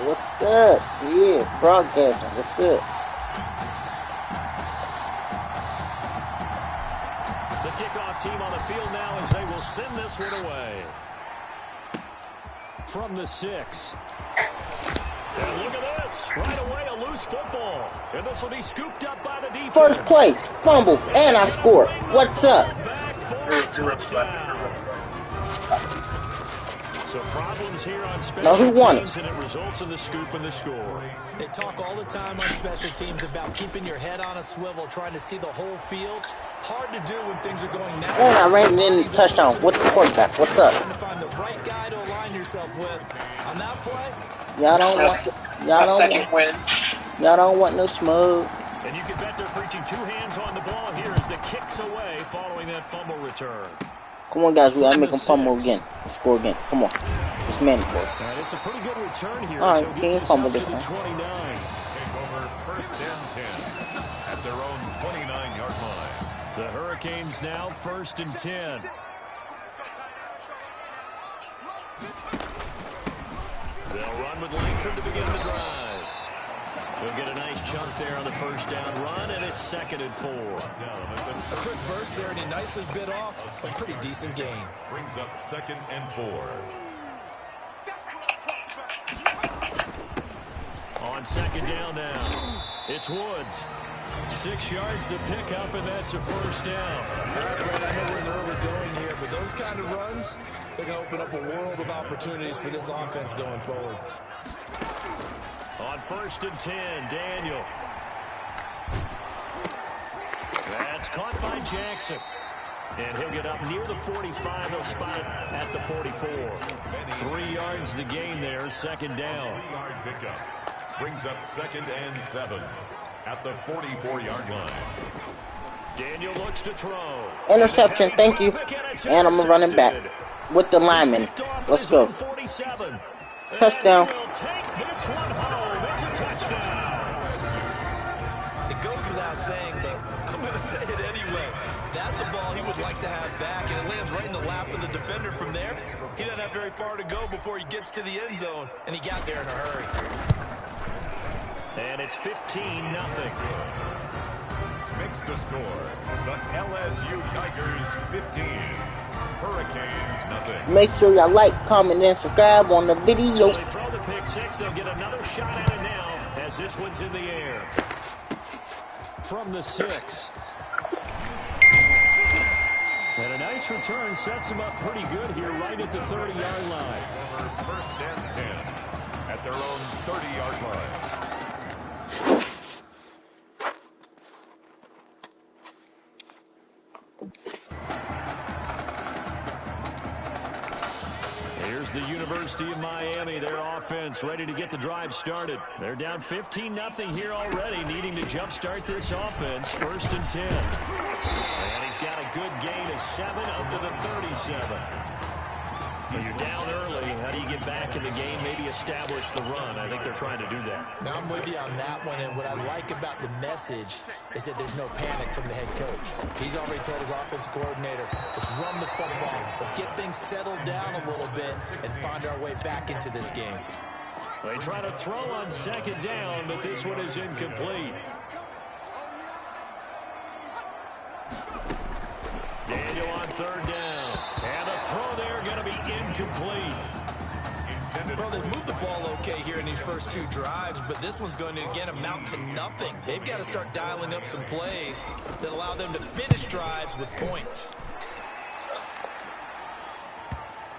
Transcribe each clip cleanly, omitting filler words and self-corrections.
What's up? Yeah, broadcasting. What's up? The kickoff team on the field now as they will send this one away. From the 6. And look at this. Right away, a loose football. And this will be scooped up by the defense. First play, fumble, and I score. What's up? Back for a touchdown. So problems here on special teams, and it results in the scoop and the score. They talk all the time on special teams about keeping your head on a swivel, trying to see the whole field. Hard to do when things are going now. And I ran in touchdown with the quarterback. What's up? Trying to find the right guy to align yourself with. On that play, y'all don't want no smoke. And you can bet they're preaching 2 hands on the ball here as the kicks away following that fumble return. Come on, guys. We gotta make them fumble again. Let's score again. Come on. It's mandatory. It's a pretty good return here. All right, can't fumble this time. 29. Take over first and 10 at their own 29-yard line. The Hurricanes now first and 10. They'll run with Langford to begin the drive. They'll get a nice chunk there on the first down run, and it's 2nd and 4. A quick burst there, and he nicely bit off a pretty decent gain. Brings up 2nd and 4. On 2nd down now, it's Woods. 6 yards to pick up, and that's a first down. All right, Brad, I know we're in early going here, but those kind of runs, they're going to open up a world of opportunities for this offense going forward. On 1st and 10, Daniel. That's caught by Jackson. And he'll get up near the 45. He'll spot it at the 44. 3 yards the gain there, 2nd down. 3-yard pickup. Brings up 2nd and 7 at the 44-yard line. Daniel looks to throw. Interception, thank you. And I'm running back with the lineman. Let's go. Touchdown. Take this one home. It's a touchdown. It goes without saying, but I'm going to say it anyway. That's a ball he would like to have back, and it lands right in the lap of the defender from there. He doesn't have very far to go before he gets to the end zone, and he got there in a hurry. And it's 15-0. Makes the score. The LSU Tigers 15. Hurricanes nothing. Make sure y'all like, comment, and subscribe on the video. So they throw the pick 6. They'll get another shot at it now as this one's in the air. From the 6. And a nice return sets them up pretty good here right at the 30-yard line. Over 1st and 10 at their own 30-yard line. Here's the University of Miami, their offense ready to get the drive started. They're down 15-0 here already, needing to jumpstart this offense. 1st and 10. And he's got a good gain of 7 up to the 37. When you're down early, how do you get back in the game, maybe establish the run? I think they're trying to do that. Now, I'm with you on that one, and what I like about the message is that there's no panic from the head coach. He's already told his offensive coordinator, let's run the football, let's get things settled down a little bit and find our way back into this game. They try to throw on 2nd down, but this one is incomplete. Daniel on 3rd down. And the throw there going to be incomplete. Well, they've moved the ball okay here in these first 2 drives, but this one's going to, again, amount to nothing. They've got to start dialing up some plays that allow them to finish drives with points.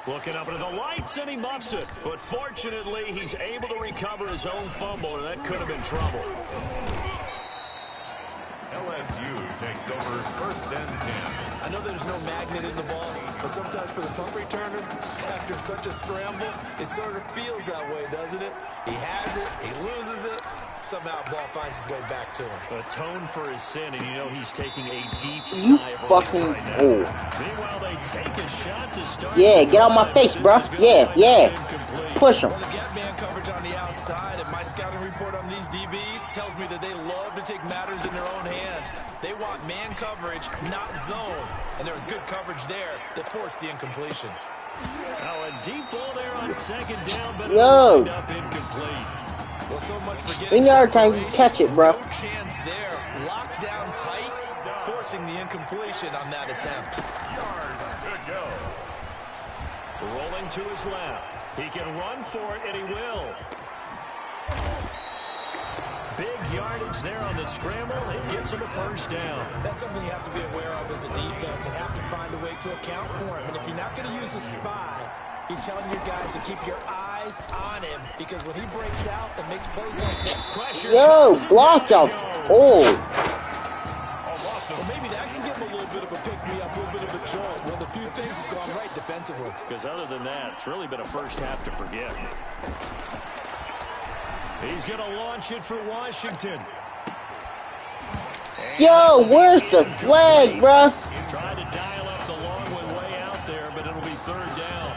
Looking up into the lights, and he muffs it. But fortunately, he's able to recover his own fumble, and that could have been trouble. LSU takes over 1st and 10. I know there's no magnet in the ball, but sometimes for the punt returner, after such a scramble, it sort of feels that way, doesn't it? He has it, he loses it, somehow the ball finds its way back to him. Atone for his sin, and you know he's taking a deep You sigh of fucking relief right fool. now. Meanwhile, they take a shot to start. Yeah, get out my face, bro. Yeah. Push him. Well, they've got man coverage on the outside, and my scouting report on these DBs tells me that they love to take matters in their own hands. They want man coverage, not zone. And there was good coverage there that forced the incompletion. Now a deep ball there on second down, but Yo. it'll wind up incomplete. Well, so much for We getting know every time you catch it, bro. No chance there. Locked down tight, forcing the incompletion on that attempt. Good go. Rolling to his left. He can run for it, and he will. Big yardage there on the scramble. It gets him a first down. That's something you have to be aware of as a defense and have to find a way to account for him. And if you're not going to use a spy, you're telling your guys to keep your eyes on him, because when he breaks out and makes plays like that, Pressure. Yo, block out. Oh. well, maybe that can give him a little bit of a pick-me-up, a little bit of a jolt. Well, the few things has gone right defensively. Because other than that, it's really been a first half to forget. He's going to launch it for Washington. Yo, where's the flag, bruh? Tried to dial up the long one way out there, but it'll be third down.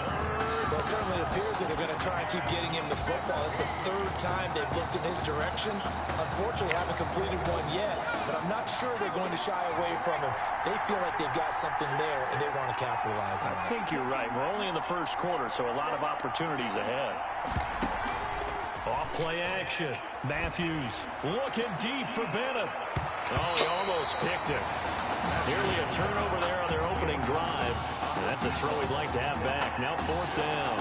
Well, it certainly appears that they're going to try and keep getting him the football. It's the third time they've looked in his direction. Unfortunately, haven't completed one yet, but I'm not sure they're going to shy away from him. They feel like they've got something there, and they want to capitalize on it. I think you're right. We're only in the first quarter, so a lot of opportunities ahead. Off play action. Matthews looking deep for Bennett. Oh, he almost picked it. Nearly a turnover there on their opening drive. And that's a throw he'd like to have back. Now fourth down.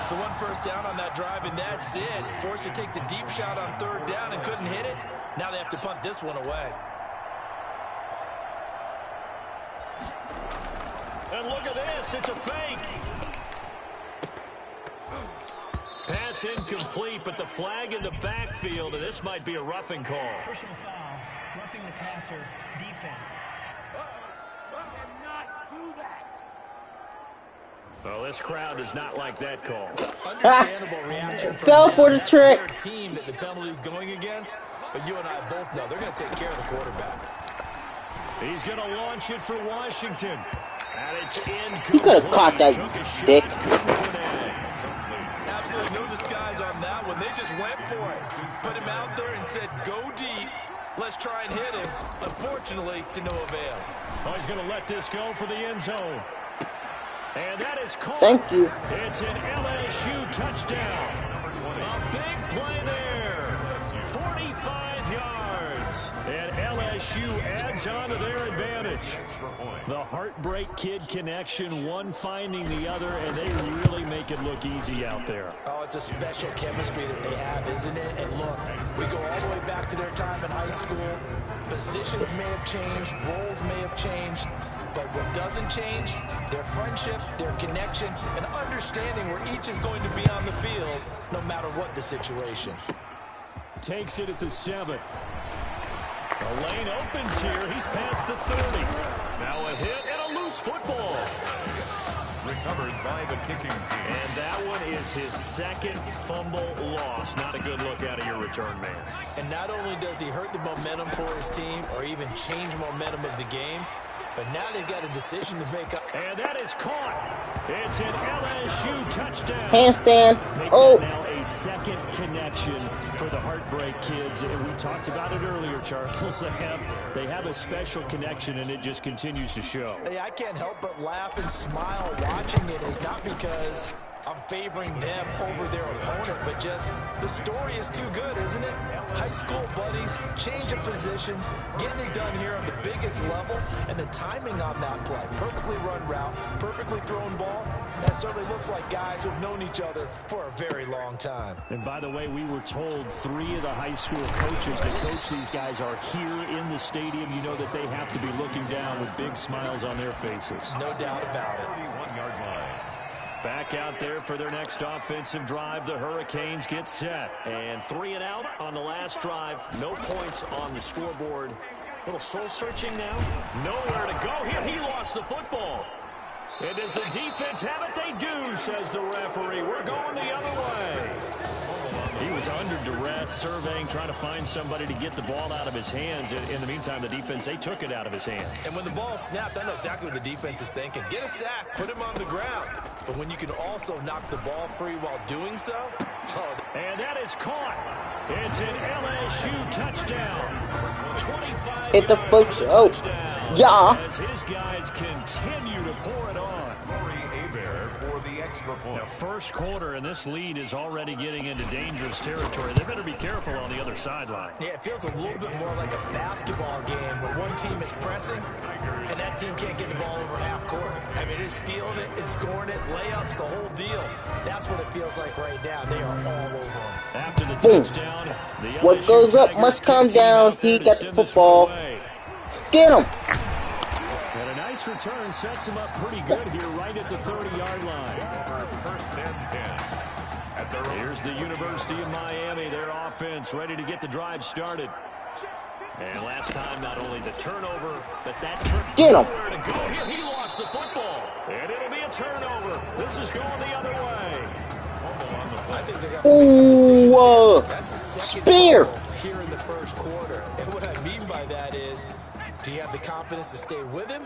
So one first down on that drive, and that's it. Forced to take the deep shot on third down and couldn't hit it. Now they have to punt this one away. And look at this. It's a fake. Pass incomplete, but the flag in the backfield, and this might be a roughing call. Personal foul, roughing the passer, defense. Well, this crowd does not like that call. Understandable reaction from Fell them. for the That's trick. their team that the penalty's going against, but you and I both know they're going to take care of the quarterback. He's going to launch it for Washington. And it's incomplete. You could have caught that, Took a shot, dick. couldn't connect. Absolutely no disguise on that one. They just went for it. Put him out there and said, go deep. Let's try and hit him. Unfortunately, to no avail. Oh, he's going to let this go for the end zone. And that is caught. Thank you. It's an LSU touchdown. A big play there. 45 yards. And LSU adds on to their advantage. The Heartbreak Kid connection, one finding the other, and they really make it look easy out there. Oh, it's a special chemistry that they have, isn't it? And look, we go all the way back to their time in high school. Positions may have changed, roles may have changed, but what doesn't change, their friendship, their connection, and understanding where each is going to be on the field, no matter what the situation. Takes it at the 7. The lane opens here. He's past the 30. Now a hit and a loose football. Recovered by the kicking team. And that one is his second fumble loss. Not a good look out of your return man. And not only does he hurt the momentum for his team or even change momentum of the game, but now they've got a decision to make up. And that is caught. It's an LSU touchdown. Handstand. Make Oh. that now a second connection for the Heartbreak Kids. And we talked about it earlier, Charles. They have a special connection, and it just continues to show. Hey, I can't help but laugh and smile watching it. It's not because I'm favoring them over their opponent, but just the story is too good, isn't it? High school buddies, change of positions, getting it done here on the biggest level, and the timing on that play. Perfectly run route, perfectly thrown ball. That certainly looks like guys who've known each other for a very long time. And by the way, we were told 3 of the high school coaches that coach these guys are here in the stadium. You know that they have to be looking down with big smiles on their faces. No doubt about it. 31-yard line. Back out there for their next offensive drive. The Hurricanes get set. And 3 and out on the last drive. No points on the scoreboard. A little soul-searching now. Nowhere to go here. He lost the football. And does the defense have it? They do, says the referee. We're going the other way. He was under duress, surveying, trying to find somebody to get the ball out of his hands. In the meantime, the defense, they took it out of his hands. And when the ball snapped, I know exactly what the defense is thinking. Get a sack, put him on the ground. But when you can also knock the ball free while doing so, and that is caught. It's an LSU touchdown. 25 Hit the yards folks. for the Oh, touchdown. yeah. As his guys continue to pour it on. Corey Hebert for the extra point. Now, first quarter, and this lead is already getting into dangerous territory. They better be careful on the other sideline. Yeah, it feels a little bit more like a basketball game where one team is pressing and that team can't get the ball over half court. I mean, it's stealing it, it's scoring it, layups, the whole deal. That's what it feels like right now. They are all over them. After the Boom. touchdown, the What LSU goes up Tigers must come kick team down. out there He to got the send this football. one away. Get him. And a nice return sets him up pretty good here right at the 30-yard line. First and 10. At their own. Here's the University of Miami, their offense ready to get the drive started. And last time, not only the turnover, but that Get him. nowhere to go here. He lost the football, and it'll be a turnover. This is going the other way. I think they got to make some decisions Ooh, here. That's a second spear. fumble here in the first quarter. And what I mean by that is, do you have the confidence to stay with him?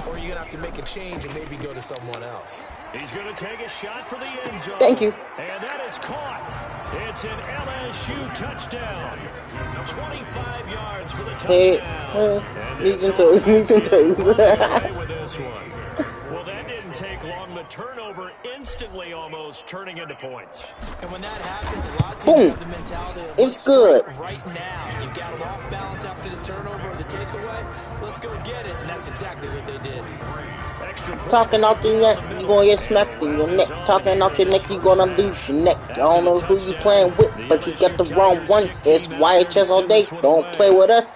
Or are you going to have to make a change and maybe go to someone else? He's going to take a shot for the end zone. Thank you. And that is caught. It's an LSU touchdown. 25 yards for the touchdown. knees and toes, knees and toes. With this one. Well, that didn't take long. The turnover instantly almost turning into points. And when that happens, a lot of teams Boom. have the mentality of, It's let's good. strike right now. You've got them off balance after the turnover or the takeaway. Let's go get it. And that's exactly what they did. Talking out your neck, you gonna get smacked in your neck. Talking out your neck, you gonna lose your neck. I don't know who you playing with, but you got the wrong one. It's YHS all day. Don't play with us.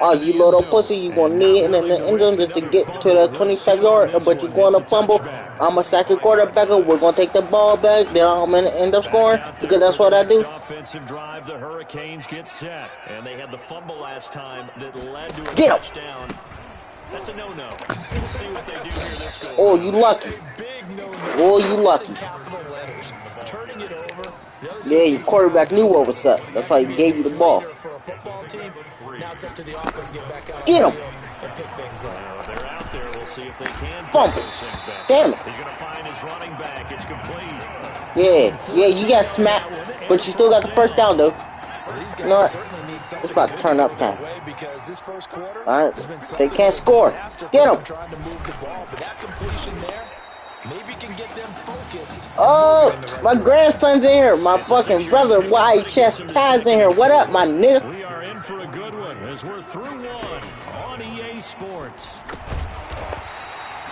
Oh, you little pussy, you gonna need it in the end zone just to get to the 25-yard, but you gonna fumble. I'm a second quarterback, we're gonna take the ball back, then I'm gonna end up scoring, because that's what I do. Offensive drive, the Hurricanes get set, and they had the fumble last time that led to a Get him. touchdown. That's a no-no. We'll see what they do here this go. Oh, you lucky. Big no-no. Oh, you lucky. Capital letters. Turning it over. Yeah, your quarterback knew what was up. That's why he gave you the ball. For a football team, now it's up to the offense to get back out Get on him. the field and pick things up. They're out there. We'll see if they can Fumble. put those things back. Damn it. He's going to find his running back. It's complete. Yeah, you got smacked, but you still got the first down, though. You know what? It's about to turn up time. Alright, they can't score. Get them. Oh, my grandson's in here. My fucking brother, YHS Ty's in here. What up, my nigga? We are in for a good one as we're through one on EA Sports.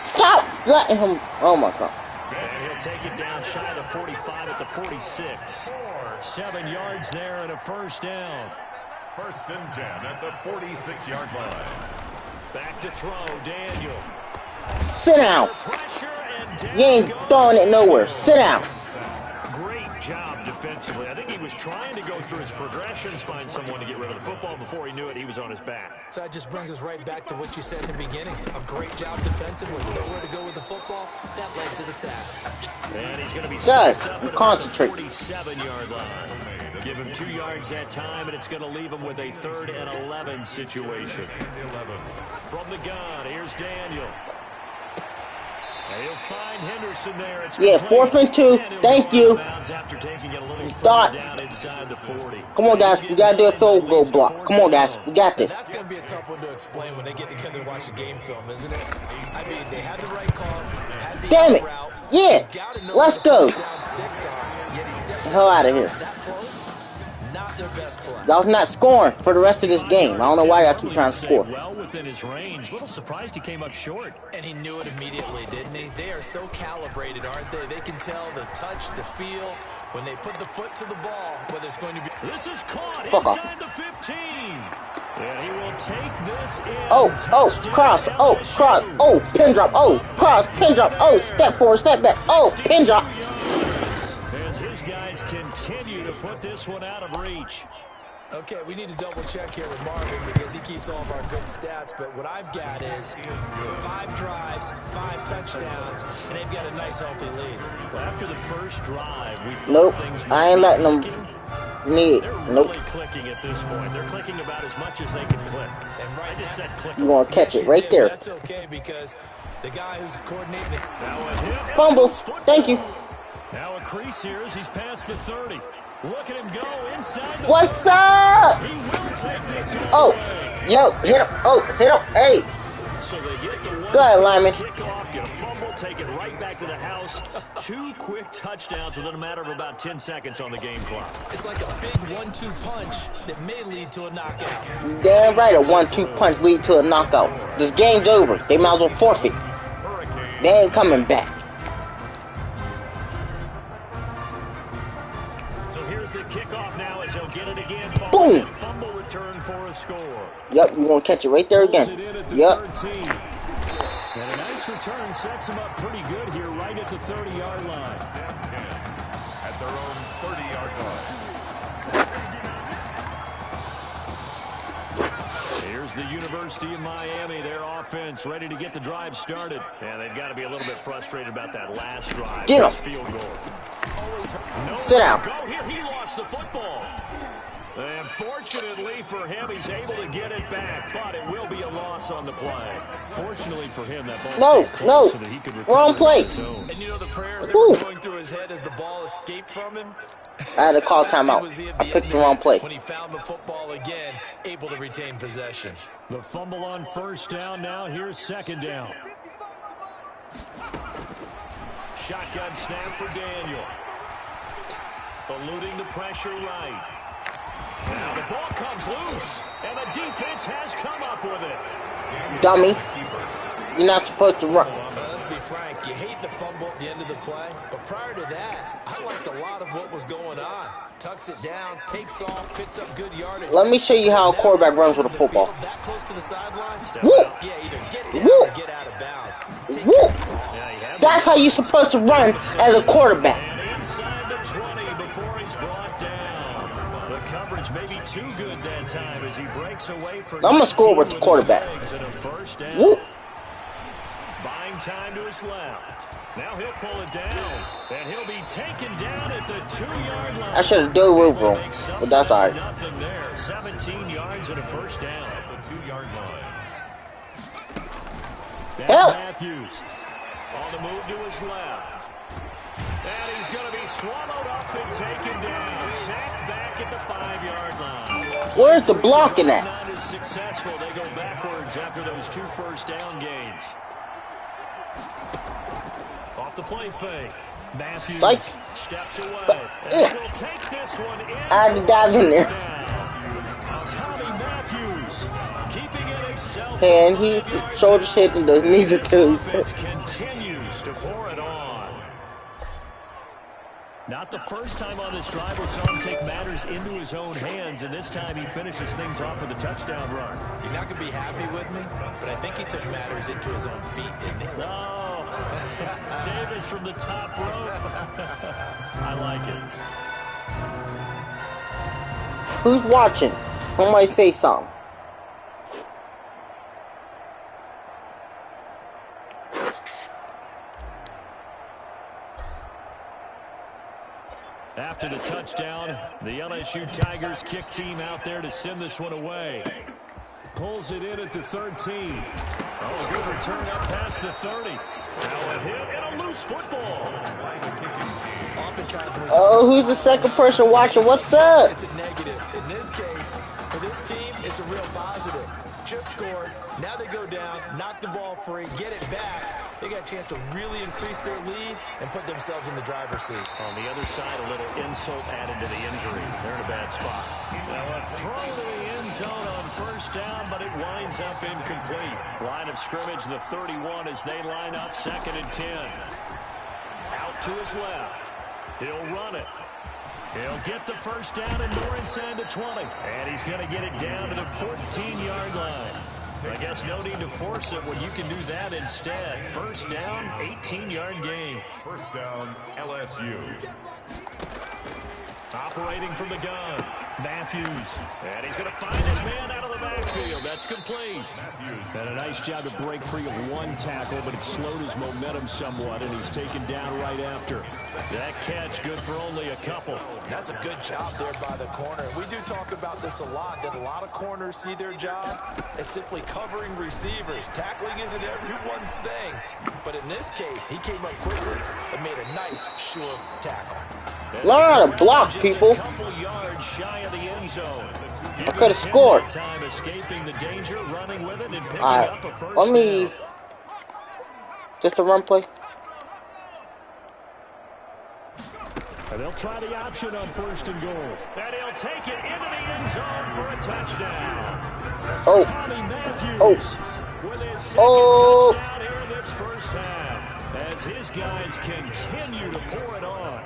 Stop letting him. Oh, my God. And he'll take it down shy of the 45 at the 46. 7 yards there and a first down. First and 10 at the 46-yard line. Back to throw, Daniel. Sit down. Pressure and down You ain't goes. throwing it nowhere. Sit down. Great job defensively. I think he was trying to go through his progressions, find someone to get rid of the football. Before he knew it, he was on his back. So that just brings us right back to what you said in the beginning. A great job defensively. Nowhere to go with the football. That led to the sack. And he's going to be Guys, up at concentrate. the 47-yard line. Give him 2 yards that time, and it's going to leave him with a 3rd and 11 situation. From the gun, here's Daniel. And he'll find Henderson there. It's Yeah, complete. 4th and 2. And he'll Thank go you. out of bounds after taking it a little further thought. down inside the 40. Come on, guys. We got to do a field goal block. Come on, guys. We got this. That's going to be a tough one to explain when they get together and watch the game film, isn't it? I mean, they had the right call. Had the Damn it. route. Yeah. He's gotta know Let's where go. the first down sticks are, yet he steps Hell out out of here. that close. Not their best play. Y'all not scoring for the rest of this game. I don't know why y'all keep trying to score. Well within his range. Little surprised he came up short. And he knew it immediately, didn't he? They are so calibrated, aren't they? They can tell the touch, the feel, when they put the foot to the ball, whether it's going to be... This is caught Fuck off. inside the 15. And he will take this in. Oh, Touchdown, cross. Oh, LSU. cross. Oh, pin drop. Oh, cross, pin drop. Oh, step forward, step back. Oh, pin drop. As his guys continue to put this one out of reach. Okay, we need to double check here with Marvin because he keeps all of our good stats, but what I've got is 5 drives, 5 touchdowns, and they've got a nice healthy lead. Well, after the first drive, we thought Nope. things I ain't letting them need it. They're Nope. really clicking at this point. They're clicking about as much as they can click. And right I just said click. You gonna catch it right there. That's okay because the guy who's coordinating the... Now a hit. Fumble. Thank you. Now a crease here as he's past the 30. Look at him go inside the What's 30. up? He will take this all Oh, the way. yo, hit him. Oh, hit him. Hey, So they get the one Go ahead, lineman. kickoff, get a fumble, take it right back to the house. 2 quick touchdowns within a matter of about 10 seconds on the game clock. It's like a big 1-2 punch that may lead to a knockout. Damn right, a 1-2 punch lead to a knockout. This game's over. They might as well forfeit. They ain't coming back. So here's the kickoff now as he'll get it again. Boom! Fumble return for a score. Yep, you gonna catch it right there again. Yep. And a nice return sets him up pretty good here right at the 30-yard line. Snap 10 at their own 30-yard line. Here's the University of Miami, their offense ready to get the drive started. And they've got to be a little bit frustrated about that last drive. Get him. Field goal. Sit down. Go here. He lost the football. And fortunately for him, he's able to get it back, but it will be a loss on the play. Fortunately for him, that ball stayed close so that he could recover wrong play. on his own. And you know the prayers that were going through his head as the ball escaped from him? I had to call timeout. I picked the wrong play. When he found the football again, able to retain possession. The fumble on first down now. Here's second down. Shotgun snap for Daniel. Eluding the pressure right. Now the ball comes loose, and the defense has come up with it. Dummy. You're not supposed to run. Let's be frank, you hate the fumble at the end of the play, but prior to that, I liked a lot of what was going on. Tucks it down, takes off, picks up good yardage. Let me show you how a quarterback runs with a football. That close to the sideline? Woo! Yeah, either get down or get out of bounds. Woo! That's how you're supposed to run as a quarterback. And inside the 20 before he's brought down. The coverage may be too good that time as he breaks away for I'm gonna score with the quarterback. Woo! Buying time to his left. Now he'll pull it down, and he'll be taken down at the 2-yard line. I should have dove over him, but that's all right. Nothing there. 17 yards and a first down. At the 2-yard line. Help! Matthews on the move to his left. And he's going to be swallowed up and taken down. Sacked back at the 5-yard line. Where's the blocking at? Not as successful. They go backwards after those 2 first down gains. Off the play fake. Matthews Psych. steps away. And will take this one in. I had to dive in there. Tommy Matthews keeping it himself. And he shoulders hit and the knees are toes. Continues to pour it on. Not the first time on this drive we saw him take matters into his own hands, and this time he finishes things off with a touchdown run. You're not going to be happy with me, but I think he took matters into his own feet, didn't he? No. Davis from the top rope. I like it. Who's watching? Somebody say something. After the touchdown, the LSU Tigers kick team out there to send this one away. Pulls it in at the 13. Oh, good return up past the 30. Now a hit and a loose football. Oh, who's the second person watching? What's up? It's a negative. In this case, for this team, it's a real positive. Just scored. Now they go down, knock the ball free, get it back. They got a chance to really increase their lead and put themselves in the driver's seat. On the other side, a little insult added to the injury. They're in a bad spot. Now a throw to the end zone on first down, but it winds up incomplete. Line of scrimmage, the 31 as they line up 2nd and 10. Out to his left. He'll run it. He'll get the first down and more inside the 20. And he's going to get it down to the 14-yard line. I guess no need to force it when you can do that instead. First down, 18-yard gain. First down, LSU. Operating from the gun, Matthews. And he's going to find his man out of the backfield. That's complete. Matthews had a nice job to break free of one tackle, but it slowed his momentum somewhat, and he's taken down right after. That catch good for only a couple. That's a good job there by the corner. We do talk about this a lot, that a lot of corners see their job as simply covering receivers. Tackling isn't everyone's thing. But in this case, he came up quickly and made a nice, sure tackle. Learn how to block, people. A couple yards shy of the end zone. I could have scored. Time escaping the danger, running with it, and picking Alright, up a first let me... down. Just a run play. And they'll try the option on 1st and goal. And he'll take it into the end zone for a touchdown. Oh. Tommy Matthews with his second touchdown here in this first half. As his guys continue to pour it on.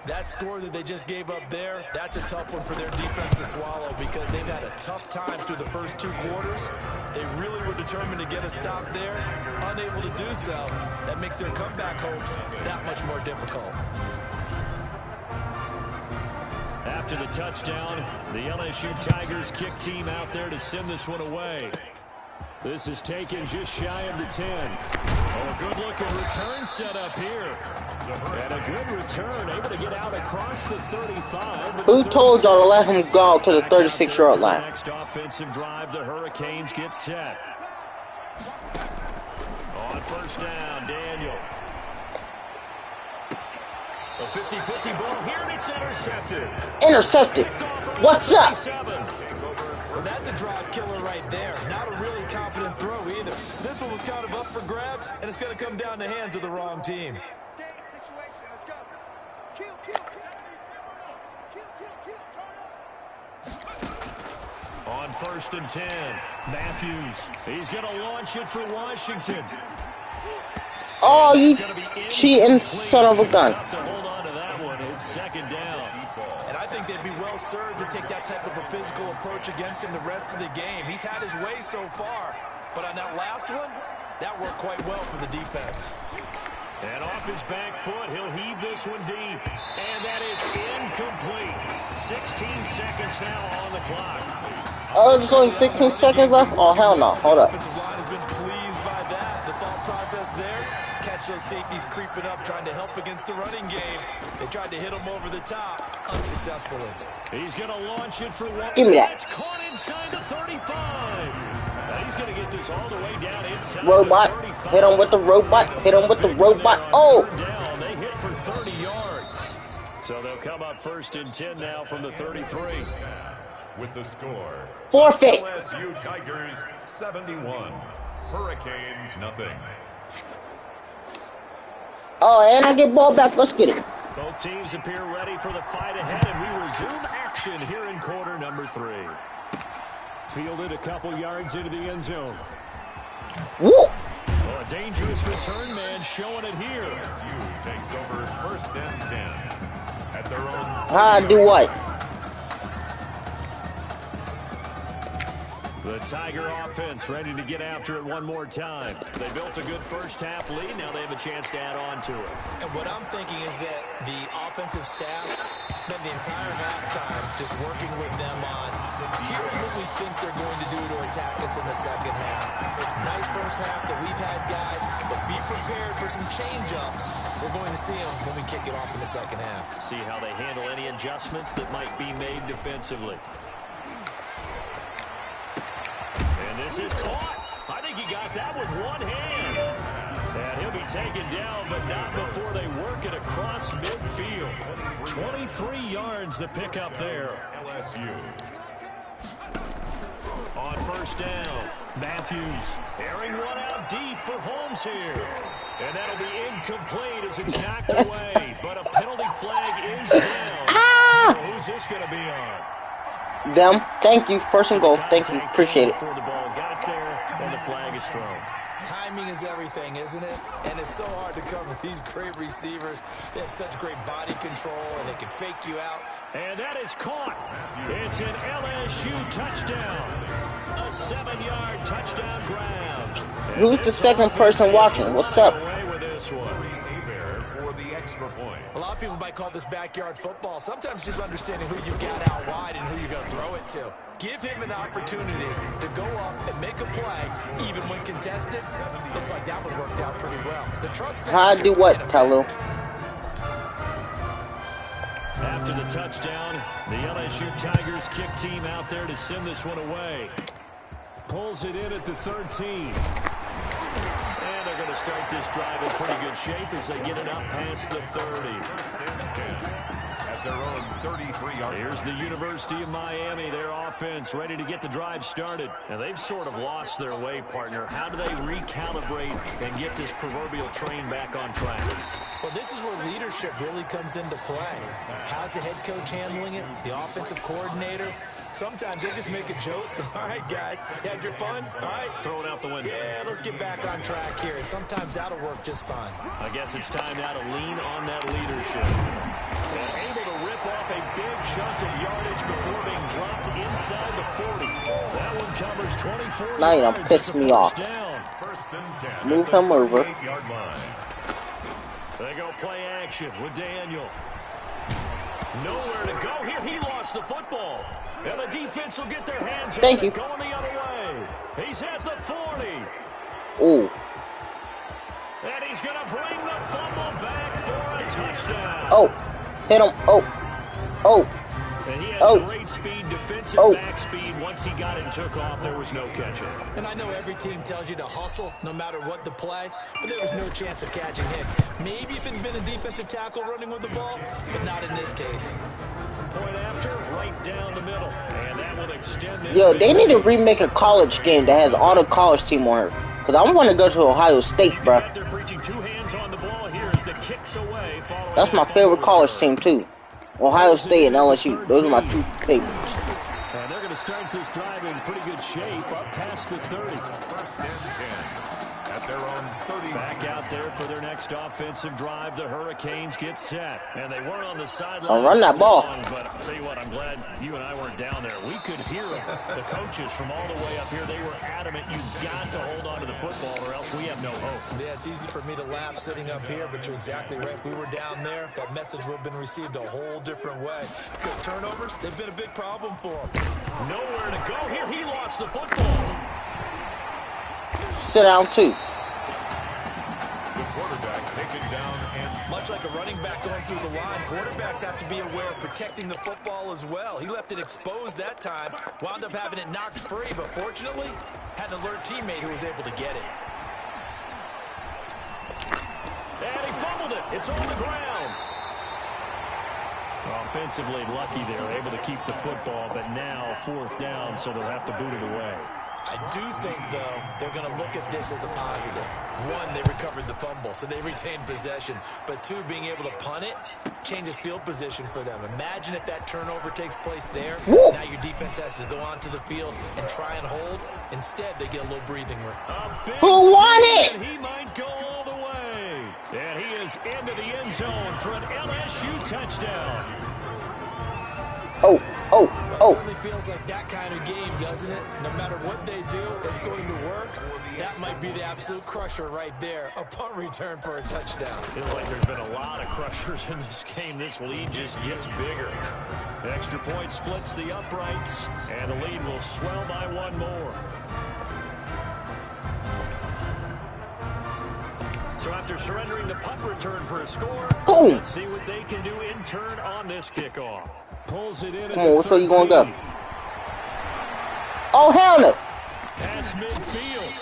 That score that they just gave up there, that's a tough one for their defense to swallow because they've had a tough time through the first 2 quarters. They really were determined to get a stop there, unable to do so. That makes their comeback hopes that much more difficult. After the touchdown, the LSU Tigers kick team out there to send this one away. This is taken just shy of the 10. Oh, a good-looking return set up here. And a good return, able to get out across the 35. Who told y'all to let him go to the 36-yard line? Next offensive drive, the Hurricanes get set. On 1st down, Daniel. A 50-50 ball here, and it's intercepted. Intercepted. What's up? Well, that's a drive killer right there. Not a really confident throw either. This one was kind of up for grabs, and it's going to come down the hands of the wrong team. On 1st and 10, Matthews. He's going to launch it for Washington. Oh, you cheating son of a gun. To hold on to that one. It's 2nd down. And I think they'd be well served to take that type of a physical approach against him the rest of the game. He's had his way so far, but on that last one, that worked quite well for the defense. And off his back foot, he'll heave this one deep. And that is incomplete. 16 seconds now on the clock. Oh, there's only 16 seconds left? Oh, hell no. Hold up. Offensive line has been pleased by that. The thought process there, catch those safeties creeping up, trying to help against the running game. They tried to hit him over the top, unsuccessfully. He's going to launch it for one. Give me that. It's caught inside the 35. Now he's going to get this all the way down inside Robot. the 35. Hit him with the robot. Hit him with the robot. Oh! Down. They hit for 30 yards. So they'll come up 1st and 10 now from the 33. With the score. Forfeit. LSU Tigers 71. Hurricanes nothing. Oh, and I get ball back. Let's get it. Both teams appear ready for the fight ahead, and we resume action here in quarter number 3. Fielded a couple yards into the end zone. Woo! Oh, a dangerous return man showing it here. LSU takes over 1st and 10 at their own. How I do what? The Tiger offense ready to get after it one more time. They built a good first half lead. Now they have a chance to add on to it. And what I'm thinking is that the offensive staff spent the entire halftime just working with them on, here's what we think they're going to do to attack us in the second half. Nice first half that we've had, guys, but be prepared for some change-ups. We're going to see them when we kick it off in the second half. See how they handle any adjustments that might be made defensively. And this is caught. I think he got that with one hand. And he'll be taken down, but not before they work it across midfield. 23 yards the pickup there. LSU. On 1st down, Matthews airing one out deep for Holmes here. And that'll be incomplete as it's knocked away. But a penalty flag is down. So who's this going to be on? Them. Thank you. 1st and goal. Thank you. Appreciate it. Before the ball got there, and the flag is thrown. Timing is everything, isn't it? And it's so hard to cover these great receivers. They have such great body control, and they can fake you out. And that is caught. It's an LSU touchdown. A 7-yard touchdown grab. Who's the second person watching? What's up? Away with this one. For the extra point. A lot of people might call this backyard football. Sometimes just understanding who you've got out wide and who you're going to throw it to. Give him an opportunity to go up and make a play, even when contested. Looks like that one worked out pretty well. The trust. How I do what, Kalu? After the touchdown, the LSU Tigers kick team out there to send this one away. Pulls it in at the 13. And they're going to start this drive in pretty good shape as they get it up past the 30. their own 33-yard. Here's the University of Miami, their offense ready to get the drive started. And they've sort of lost their way, partner. How do they recalibrate and get this proverbial train back on track? Well, this is where leadership really comes into play. How's the head coach handling it? The offensive coordinator? Sometimes they just make a joke. All right, guys, you had your fun? All right. Throw it out the window. Yeah, let's get back on track here. And sometimes that'll work just fine. I guess it's time now to lean on that leadership. And able to rip off a big chunk of yardage before being dropped inside the 40. That one covers 24 Now you yards. done pissed me off. First and 10. Move him over. They go play action with Daniel. Nowhere to go here. He lost the football. And the defense will get their hands on Thank it. you. Going the other way. He's at the 40. Ooh. And he's going to bring the fumble back for a touchdown. Oh. Hit him. Oh. Oh. And he has Oh. great speed, defensive Oh. back speed. Once he got it and took off, there was no catching. And I know every team tells you to hustle no matter what the play, but there was no chance of catching him. Maybe if it had been a defensive tackle running with the ball, but not in this case. Point after, right down the middle. And that will extend this. Yo, they need to remake a college game that has all the college team on it. Because I want to go to Ohio State, bro. They're preaching two hands on the ball here as the kicks away. That's my favorite college team, too. Ohio State and LSU. Those are my two favorites. And they're going to start this drive in pretty good shape up past the 30. First and 10 at their own 30. Back out there for their next offensive drive. The Hurricanes get set. And they weren't on the sideline. I'll run that ball. But I'll tell you what, I'm glad you and I weren't down there. We could hear them. The coaches from all the way up here, they were adamant. You've got to hold on to the football or else we have no hope. Yeah, it's easy for me to laugh sitting up here, but you're exactly right. If we were down there, that message would have been received a whole different way. Because turnovers, they've been a big problem for them. Nowhere to go here. He lost the football. Sit down, too. The quarterback taken down and Much like a running back going through the line, quarterbacks have to be aware of protecting the football as well. He left it exposed that time, wound up having it knocked free, but fortunately, had an alert teammate who was able to get it. And he fumbled it. It's on the ground. Offensively lucky they're able to keep the football, but now fourth down, so they'll have to boot it away. I do think, though, they're going to look at this as a positive. One, they recovered the fumble, so they retained possession. But two, being able to punt it changes field position for them. Imagine if that turnover takes place there. Woo. Now your defense has to go onto the field and try and hold. Instead, they get a little breathing room. Who won it? And he might go all the way. And he is into the end zone for an LSU touchdown. Oh. Oh. Well, it Oh. certainly feels like that kind of game, doesn't it? No matter what they do, it's going to work. That might be the absolute crusher right there. A punt return for a touchdown. Feels like there's been a lot of crushers in this game. This lead just gets bigger. The extra point splits the uprights, and the lead will swell by one more. So after surrendering the punt return for a score, Boom. let's see what they can do in turn on this kickoff. Pulls it in. Come on, which way you gonna go? Oh, hell no. Pass midfield.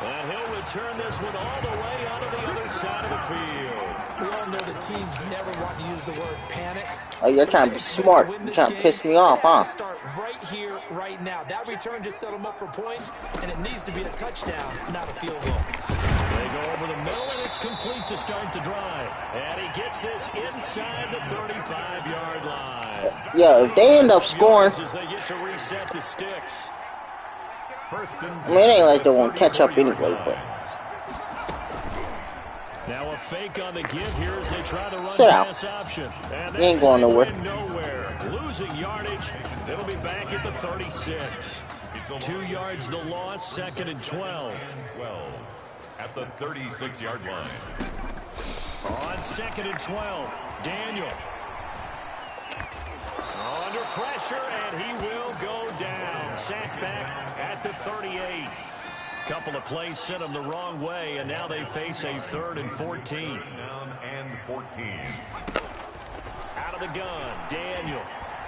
And he'll return this one all the way onto the other side of the field. We all know that teams never want to use the word panic. Oh, you're trying to be smart. You're trying to piss me off, huh? Start right here, right now. That return just set them up for points, and it needs to be a touchdown, not a field goal. They go over the middle, and it's complete to start the drive. And he gets this inside the 35-yard line. Yeah, if they end up scoring, As they get to reset the sticks. first and I mean, it ain't like they won't catch up anyway, but Now a fake on the give here as they try to run Sit out. pass option. And You ain't going nowhere. Nowhere. Losing yardage. It'll be back at the 36. 2 yards the loss, second and 12. 12 at the 36-yard line. On second and 12, Daniel. Under pressure, and he will go down. Sacked back at the 38. Couple of plays sent him the wrong way, and now they face a 3rd and 14. Down and 14. Out of the gun, Daniel.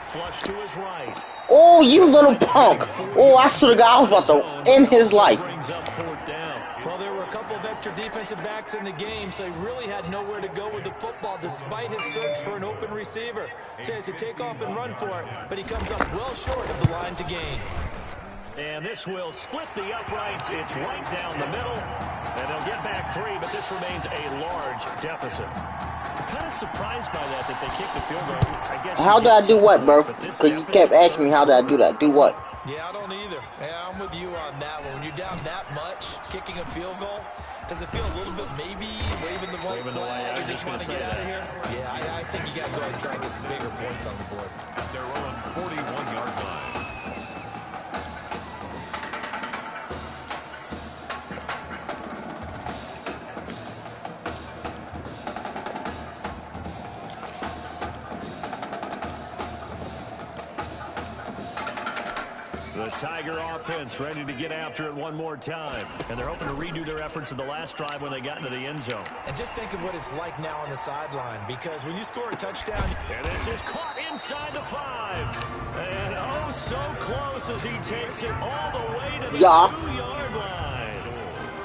Flush to his right. oh, you little punk. Oh, I should have got. I was about to end his life. Brings up fourth down. Well, there were a couple of have extra defensive backs in the game, so he really had nowhere to go with the football despite his search for an open receiver. So he has to take off and run for it, but he comes up well short of the line to gain. And this will split the uprights. It's right down the middle. And they'll get back 3, but this remains a large deficit. I'm kind of surprised by that they kicked the field goal. I guess how did I do what, bro? Because you kept asking me how did I do that. Do what? Yeah, I don't either. Yeah, I'm with you on that one. When you're down that much, kicking a field goal, does it feel a little bit maybe waving the white flag? You just want to get out of here? Yeah, I think you got to go ahead and try and get some bigger points on the board. At their own 41-yard line. The Tiger offense ready to get after it one more time. And they're hoping to redo their efforts in the last drive when they got into the end zone. And just think of what it's like now on the sideline, because when you score a touchdown... And this is caught inside the 5. And oh, so close as he takes it all the way to the 2-yard line.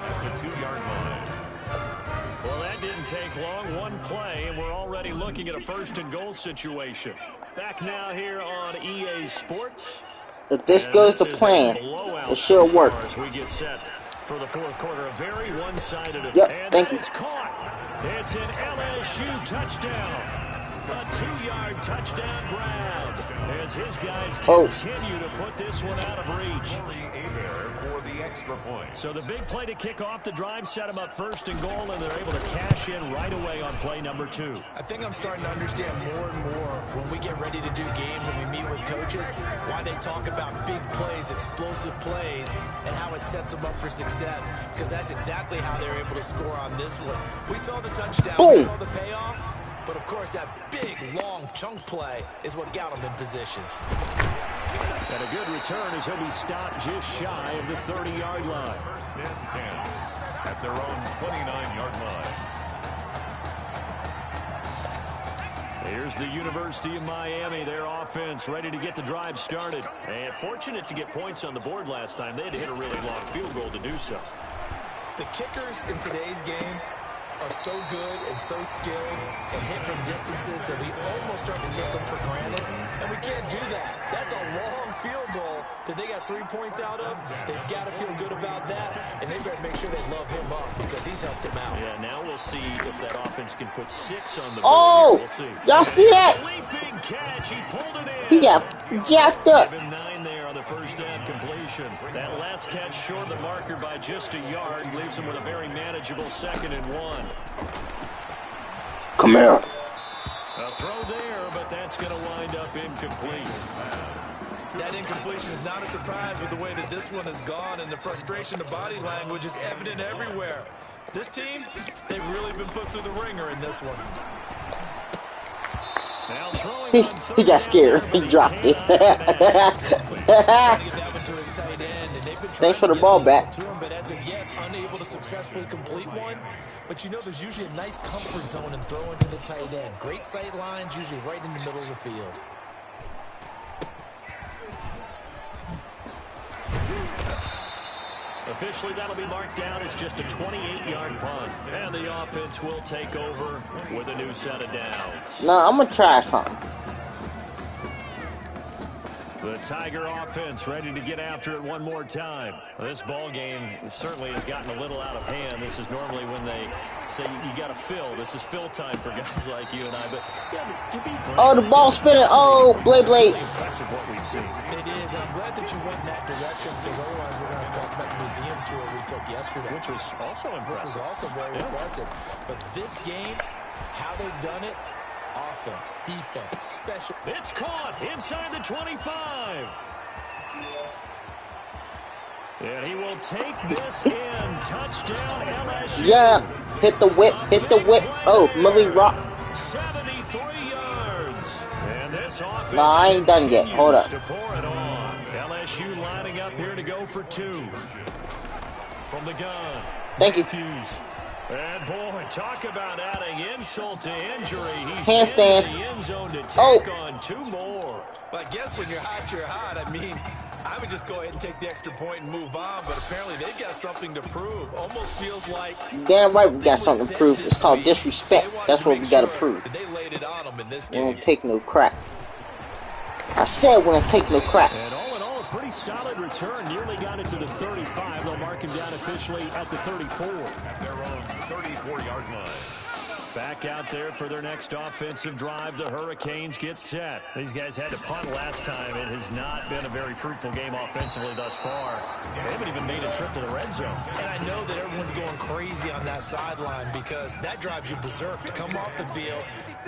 At the 2-yard line. Well, that didn't take long. One play, and we're already looking at a 1st and goal situation. Back now here on EA Sports. If this goes to plan, it should work. As we get set for the 4th quarter, a very one-sided affair. Yep, thank you. It's caught. It's an LSU touchdown. A 2-yard touchdown grab as his guys continue to put this one out of reach. For the extra point. So the big play to kick off the drive set them up 1st and goal, and they're able to cash in right away on play number 2. I think I'm starting to understand more and more when we get ready to do games and we meet with coaches why they talk about big plays, explosive plays, and how it sets them up for success, because that's exactly how they're able to score on this one. We saw the touchdown, we saw the payoff, but of course that big, long chunk play is what got them in position. And a good return as he'll be stopped just shy of the 30-yard line. 1st and 10 at their own 29-yard line. Here's the University of Miami, their offense ready to get the drive started. And fortunate to get points on the board last time. They had to hit a really long field goal to do so. The kickers in today's game are so good and so skilled and hit from distances that we almost start to take them for granted. And we can't do that. That's a long field goal that they got 3 points out of. They've got to feel good about that, and they better make sure they love him up because he's helped them out. Yeah, now we'll see if that offense can put 6 on the board. Oh, we'll see. Y'all see that? Leaping catch. He pulled it in. He got jacked up. 9 there on the 1st down completion. That last catch short of the marker by just a yard leaves him with a very manageable 2nd and 1. Come here. A throw there, but that's going to wind up incomplete. That incompletion is not a surprise with the way that this one has gone, and the frustration, the body language is evident everywhere. This team, they've really been put through the ringer in this one. He got scared. He dropped it. Thanks for the ball back. But as of yet, unable to successfully complete one. But you know, there's usually a nice comfort zone in throwing to the tight end. Great sight lines, usually right in the middle of the field. Officially, that'll be marked down as just a 28-yard punt. And the offense will take over with a new set of downs. Now, I'm going to try something. The Tiger offense ready to get after it one more time. This ball game certainly has gotten a little out of hand. This is normally when they say you got to fill. This is fill time for guys like you and I. But yeah, to be frank, oh, the ball spinning. Oh, Blade. Impressive what we've seen. It is. I'm glad that you went in that direction, because otherwise we're going to talk about the museum tour we took yesterday, Which was also impressive. Which was also very impressive. But this game, how they've done it, offense, defense, special. It's caught inside the 25. And he will take this in. Touchdown, LSU. Yeah, hit the whip. Oh, Millie Rock. 73 yards. And this offense I ain't done yet. Hold up. to pour it on. LSU lining up here to go for 2. From the gun. Thank you. Matthews. And boy, talk about adding insult to injury. He's Handstand. in the end zone to take on 2 more. But I guess when you're hot, you're hot. I mean, I would just go ahead and take the extra point and move on, but apparently they've got something to prove. Almost feels like damn right we got something to prove. It's called disrespect. That's what we gotta prove. They laid it on them in this We game. don't take no crap. I said we don't take no crap. And all in all, a pretty solid return. Nearly got it to the 35. They'll mark him down officially at the 34. At their own 34-yard line. Back out there for their next offensive drive. The Hurricanes get set. These guys had to punt last time. It has not been a very fruitful game offensively thus far. They haven't even made a trip to the red zone. And I know that everyone's going crazy on that sideline because that drives you berserk to come off the field,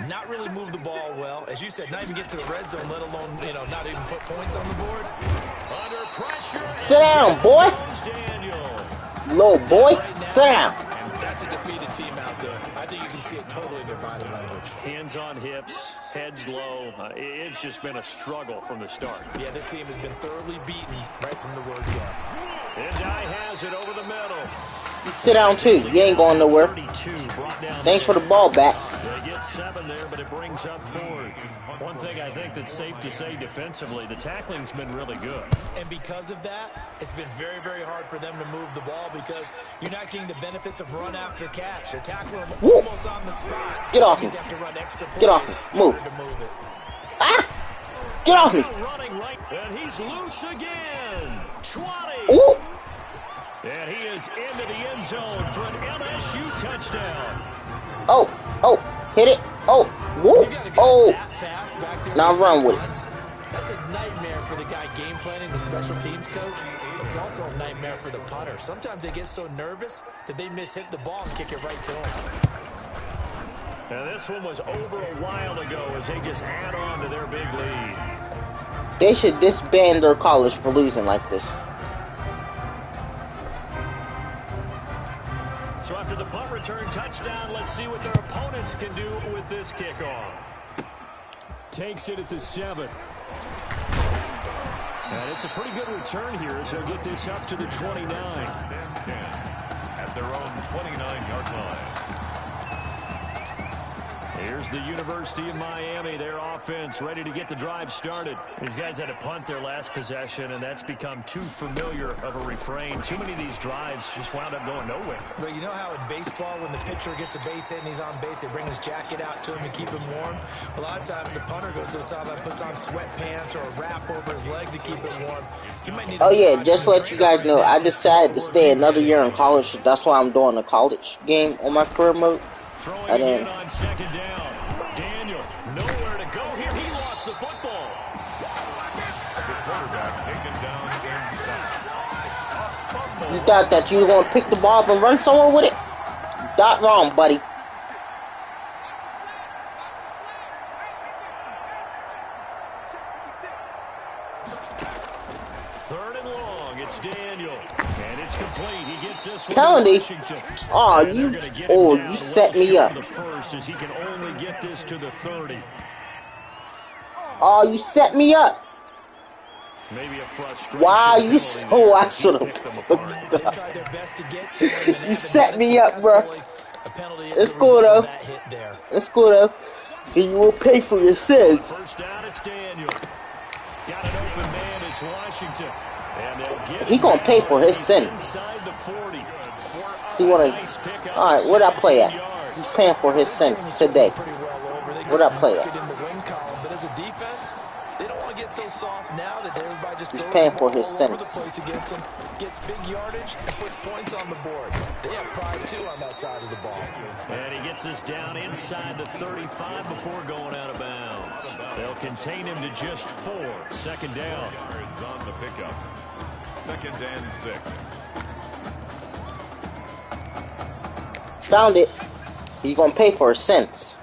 not really move the ball well. As you said, not even get to the red zone, let alone, not even put points on the board. Under pressure. Sit down, boy. Daniel. Little boy, sit down. That's a defeated team out there. I think you can see it totally in their body language. Hands on hips, heads low. It's just been a struggle from the start. Yeah, this team has been thoroughly beaten right from the word go. And Dye has it over the middle. You sit down too. You ain't going nowhere. 32 brought down. Thanks for the ball back. They get 7 there, but it brings up 4th. One thing I think that's safe to say defensively, the tackling's been really good. And because of that, it's been very, very hard for them to move the ball because you're not getting the benefits of run after catch. They're tackling them almost on the spot. Get off me. Have to run extra plays Get off me. Move. to move it. Ah! Get off me. Running right, and he's loose again. 20. Ooh. And he is into the end zone for an LSU touchdown. Oh, hit it. Oh, woo. Oh. Now run with it. That's a nightmare for the guy game planning, the special teams coach. It's also a nightmare for the punter. Sometimes they get so nervous that they hit the ball and kick it right to him. Now this one was over a while ago as they just add on to their big lead. They should disband their college for losing like this. So after the punt return touchdown, let's see what their opponents can do with this kickoff. Takes it at the 7. And it's a pretty good return here as they'll get this up to the 29. At their own 29-yard line. Here's the University of Miami, their offense ready to get the drive started. These guys had to punt their last possession, and that's become too familiar of a refrain. Too many of these drives just wound up going nowhere. Well, you know how in baseball, when the pitcher gets a base hit and he's on base, they bring his jacket out to him to keep him warm? A lot of times the punter goes to the sideline, puts on sweatpants or a wrap over his leg to keep it warm. He might need Oh yeah, just to let you guys know, I decided to stay another year in college. That's why I'm doing a college game on my career mode. Throwing it in on second down. Daniel, nowhere to go here. He lost the football. The quarterback taken down inside. You thought that you were going to pick the ball up and run somewhere with it? You thought wrong, buddy. Third and long. It's Daniel. And it's complete. He gets this one. Kennedy. Oh, you set me up. The first as he can only get this to the 30. Oh, you set me up. Maybe a frustration. Wow, you so I should have. You set me up, bro. It's cool though. It's cool though. You will pay for your sins. First down, it's Daniel. Got an open man. It's Washington. He gonna pay for his sins. He wanna. All right, where'd I play at? He's paying for his sins today. Where'd I play at? But as a defense, they don't want to get so soft now that everybody just He's paying for his all over the sins. place against him, gets big yardage, and puts points on the board. They have pride too on that side of the ball. And he gets us down inside the 35 before going out of bounds. They'll contain him to just 4. Second down. Yards on the pickup. 2nd and 6. Found it. He's gonna pay for his sins.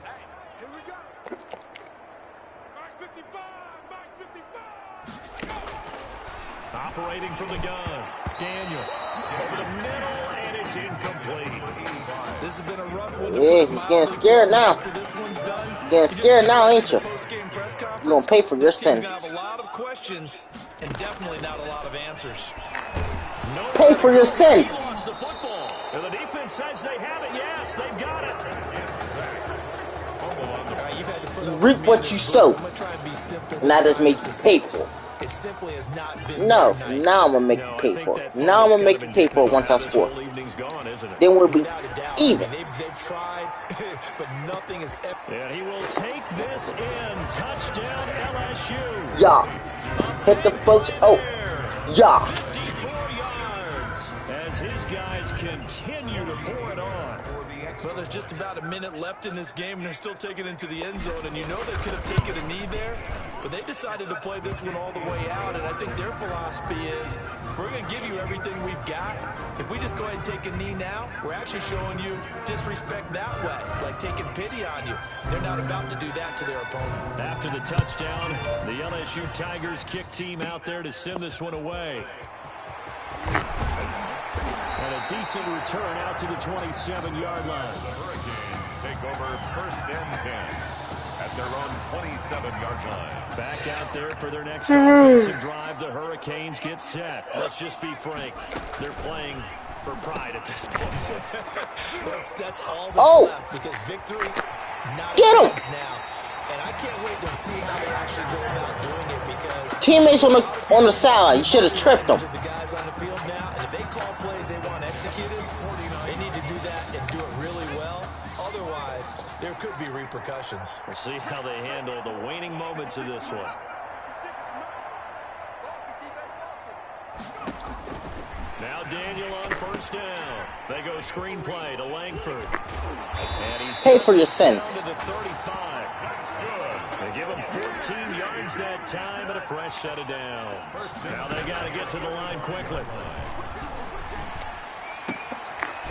Operating from the gun. Daniel over the middle, and it's incomplete. This has been a rough one. Yeah, he's getting scared now. Getting scared now, ain't you? You're gonna pay for your sins. Have a lot of questions and definitely not a lot of answers. Pay for your sins. Lost the football. And the defense says they have it. Yes, they've got it. You reap what you sow. And that just makes you pay for it. It simply has not been No, their night. now I'm gonna make you pay for it. Now I'm gonna make you pay for it once I score. Then we'll be Without a doubt. even. I mean, they've tried, but nothing is ever. And he will take this in. Touchdown LSU. Yeah. Hit the folks. Oh. Yeah. 54 yards as his guys continue to pour it on. Well, there's just about a minute left in this game, and they're still taking it into the end zone. And you know they could have taken a knee there, but they decided to play this one all the way out. And I think their philosophy is, we're going to give you everything we've got. If we just go ahead and take a knee now, we're actually showing you disrespect that way, like taking pity on you. They're not about to do that to their opponent. After the touchdown, the LSU Tigers kick team out there to send this one away. And a decent return out to the 27-yard line. The Hurricanes take over 1st and 10 at their own 27-yard line. Back out there for their next offensive drive. The Hurricanes get set. Let's just be frank. They're playing for pride at this point. That's all that's left, because victory, not Get him. now. And I can't wait to see how they actually go about doing it, because Teammates on the sideline. You should have tripped them. the guys on the field now, and if they call plays they want executed, they need to do that and do it really well. Otherwise, there could be repercussions. We'll see how they handle the waning moments of this one. Now Daniel on 1st down. They go screenplay to Langford. And he's Pay for your sins. down to the 35. They give him 14 yards that time and a fresh set of downs. Now they got to get to the line quickly.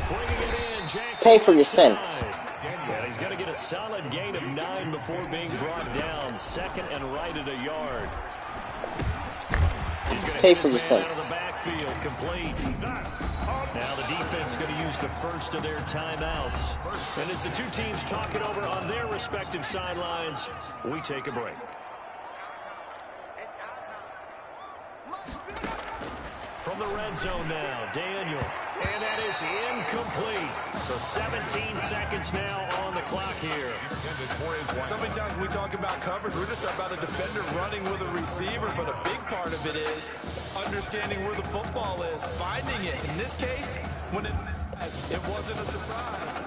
Bringing it in, Jackson. Pay for your sins. And he's going to get a solid gain of 9 before being brought down. Second and right at a yard. He's going to Pay hit for his your man out sins. of the backfield, complete. Now the defense going to use the first of their timeouts. And as the two teams talk it over on their respective sidelines, we take a break. From the red zone now, Daniel. And that is incomplete. So 17 seconds now on the clock here. So many times when we talk about coverage, we're just about a defender running with a receiver, but a big part of it is understanding where the football is, finding it. In this case, when it wasn't a surprise.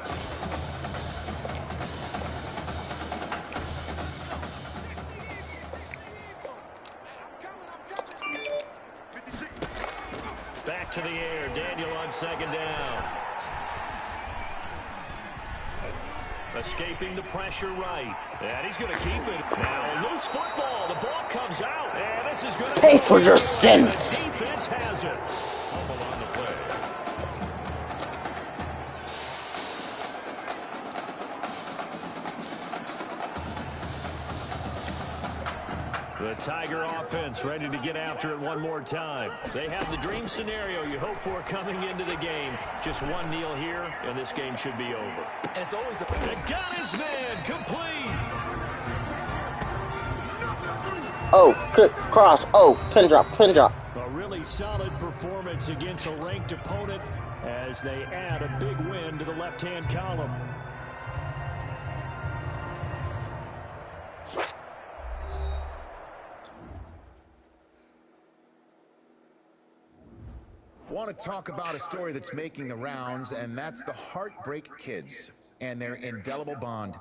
Back to the air. Daniel on 2nd down. Escaping the pressure right. And he's going to keep it. Now loose football. The ball comes out. And this is going to Pay for your sins. The defense has it. Fumble on the play. The Tiger offense ready to get after it one more time. They have the dream scenario you hope for coming into the game. Just one kneel here, and this game should be over. And it's always They got his man complete. Oh, good cross. Oh, pin drop, pin drop. A really solid performance against a ranked opponent as they add a big win to the left-hand column. Want to talk about a story that's making the rounds, and that's the Heartbreak Kids and their indelible bond.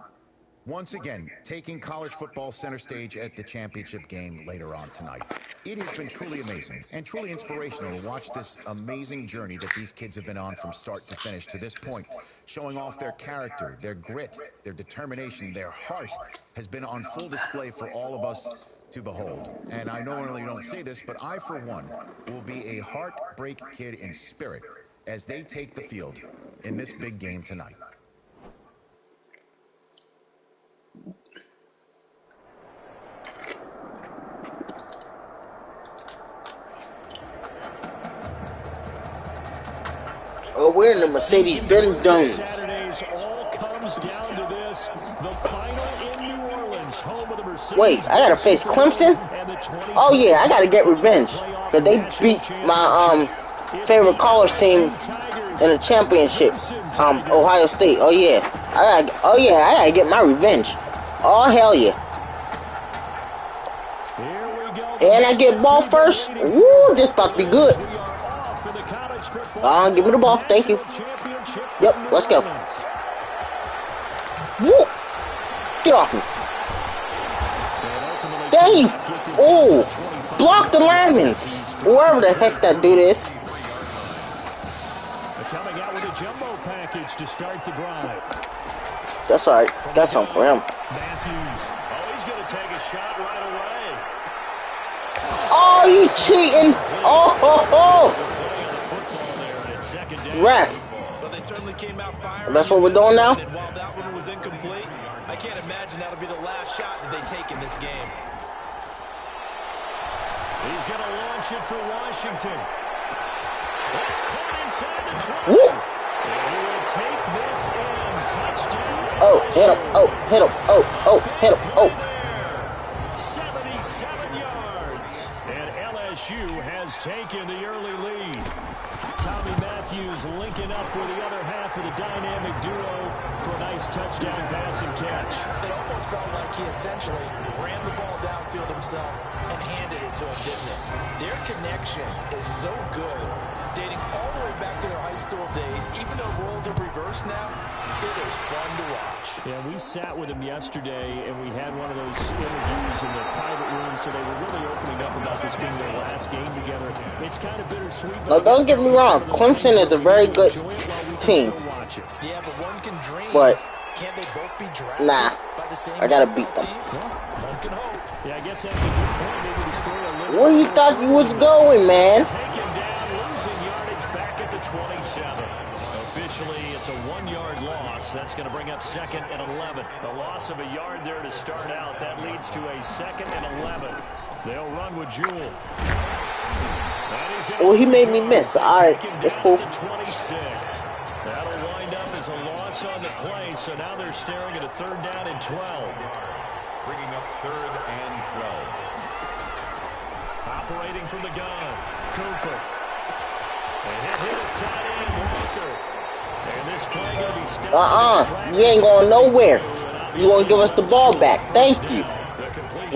Once again, taking college football center stage at the championship game later on tonight. It has been truly amazing and truly inspirational to watch this amazing journey that these kids have been on from start to finish to this point, showing off their character, their grit, their determination, their heart has been on full display for all of us to behold. And I normally don't say this, but I, for one, will be a heartbreak kid in spirit as they take the field in this big game tonight. Oh, we're in the Mercedes-Benz Dome. Saturdays all comes down to this. The final in New Orleans, home of the Mercedes. Wait, I gotta face Clemson? Oh yeah, I gotta get revenge. Cause they beat my favorite college team in the championship. Ohio State. Oh yeah. I gotta get my revenge. Oh hell yeah. Here we go. And I get ball first. Woo, this about to be good. Give me the ball. Thank you. Yep, let's go. Woo! Get off me. Dang you. Oh, block the linemen. Whoever the heck that dude is. Coming out with a jumbo package to start the drive. That's all right. Got something for him. Matthews. Oh, he's going to take a shot right away. Oh, you cheating. Oh. Ref. But they certainly came out firing. That's what we're doing now? And while that one was incomplete, I can't imagine that'll be the last shot that they take in this game. He's going to launch it for Washington. It's caught inside the 20. Woo. And he will take this in. Touchdown. Oh, hit him. Oh, hit him. Oh, hit him. Oh. 77 yards. And LSU has taken the early lead. Tommy Matthews linking up with the other half of the dynamic duo for a nice touchdown pass and catch. It almost felt like he essentially ran the ball downfield himself and handed it to him, didn't it? Their connection is so good, dating all the way back to their high school days. Even though roles are reversed now, it is fun to watch. Yeah, we sat with him yesterday, and we had one of those interviews in the private room, so they were really opening up about this being their last game together. It's kind of bittersweet. Now, don't get me wrong. Clemson is a very good team. Yeah, but one can dream. But, can't they both be drafted nah, by the same I gotta beat them. One can hope. Yeah, I guess that's a good point. Maybe the story a little Where you thought you was going, man? taken down, losing yardage back at the 27. Officially, it's a 1-yard loss. That's going to bring up 2nd and 11. A loss of a yard there to start out. That leads to a 2nd and 11. They'll run with Jewell. Well, he made me miss. All right, that's cool. 26. That'll wind up as a loss on the play. So now they're staring at a 3rd down and 12. Bringing up 3rd and 12. Operating from the gun, Cooper. And his tight end, Walker. And this play going to be stopped. You ain't going nowhere. You want to give us the ball back. Thank you.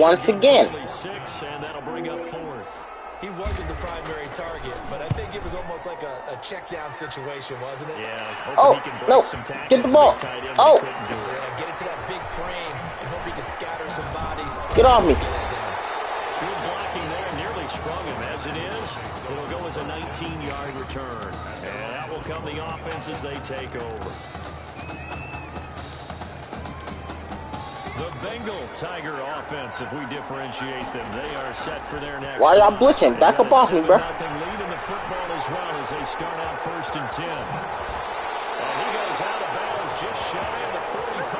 Once again. And that'll bring up 4th. He wasn't the primary target, but I think it was almost like a check down situation, wasn't it? Yeah. Oh, no. Get the ball. Oh. Yeah, get it to that big frame and hope he can scatter some bodies. Get off me. Good blocking there. Nearly sprung him. As it is, it'll go as a 19-yard return. And that will come the offense as they take over. The Bengal Tiger offense, if we differentiate them, they are set for their next. Why y'all blitzing? Back up off me, bro. Nothing lead in the football as well as they start out 1st and 10. And he goes out of bounds just shy of the 45.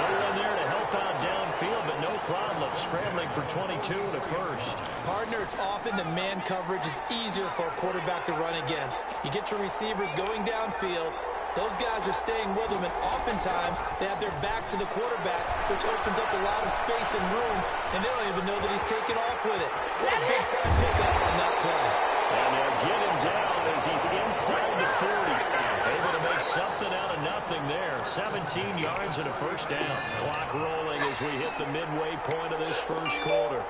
No one there to help out downfield, but no problem scrambling for 22 to 1st. Partner, it's often the man coverage is easier for a quarterback to run against. You get your receivers going downfield. Those guys are staying with them, and oftentimes they have their back to the quarterback, which opens up a lot of space and room, and they don't even know that he's taken off with it. What a big-time pickup on that play. And they'll get him down as he's inside the 40. Able to make something out of nothing there. 17 yards and a 1st down. Clock rolling as we hit the midway point of this 1st quarter.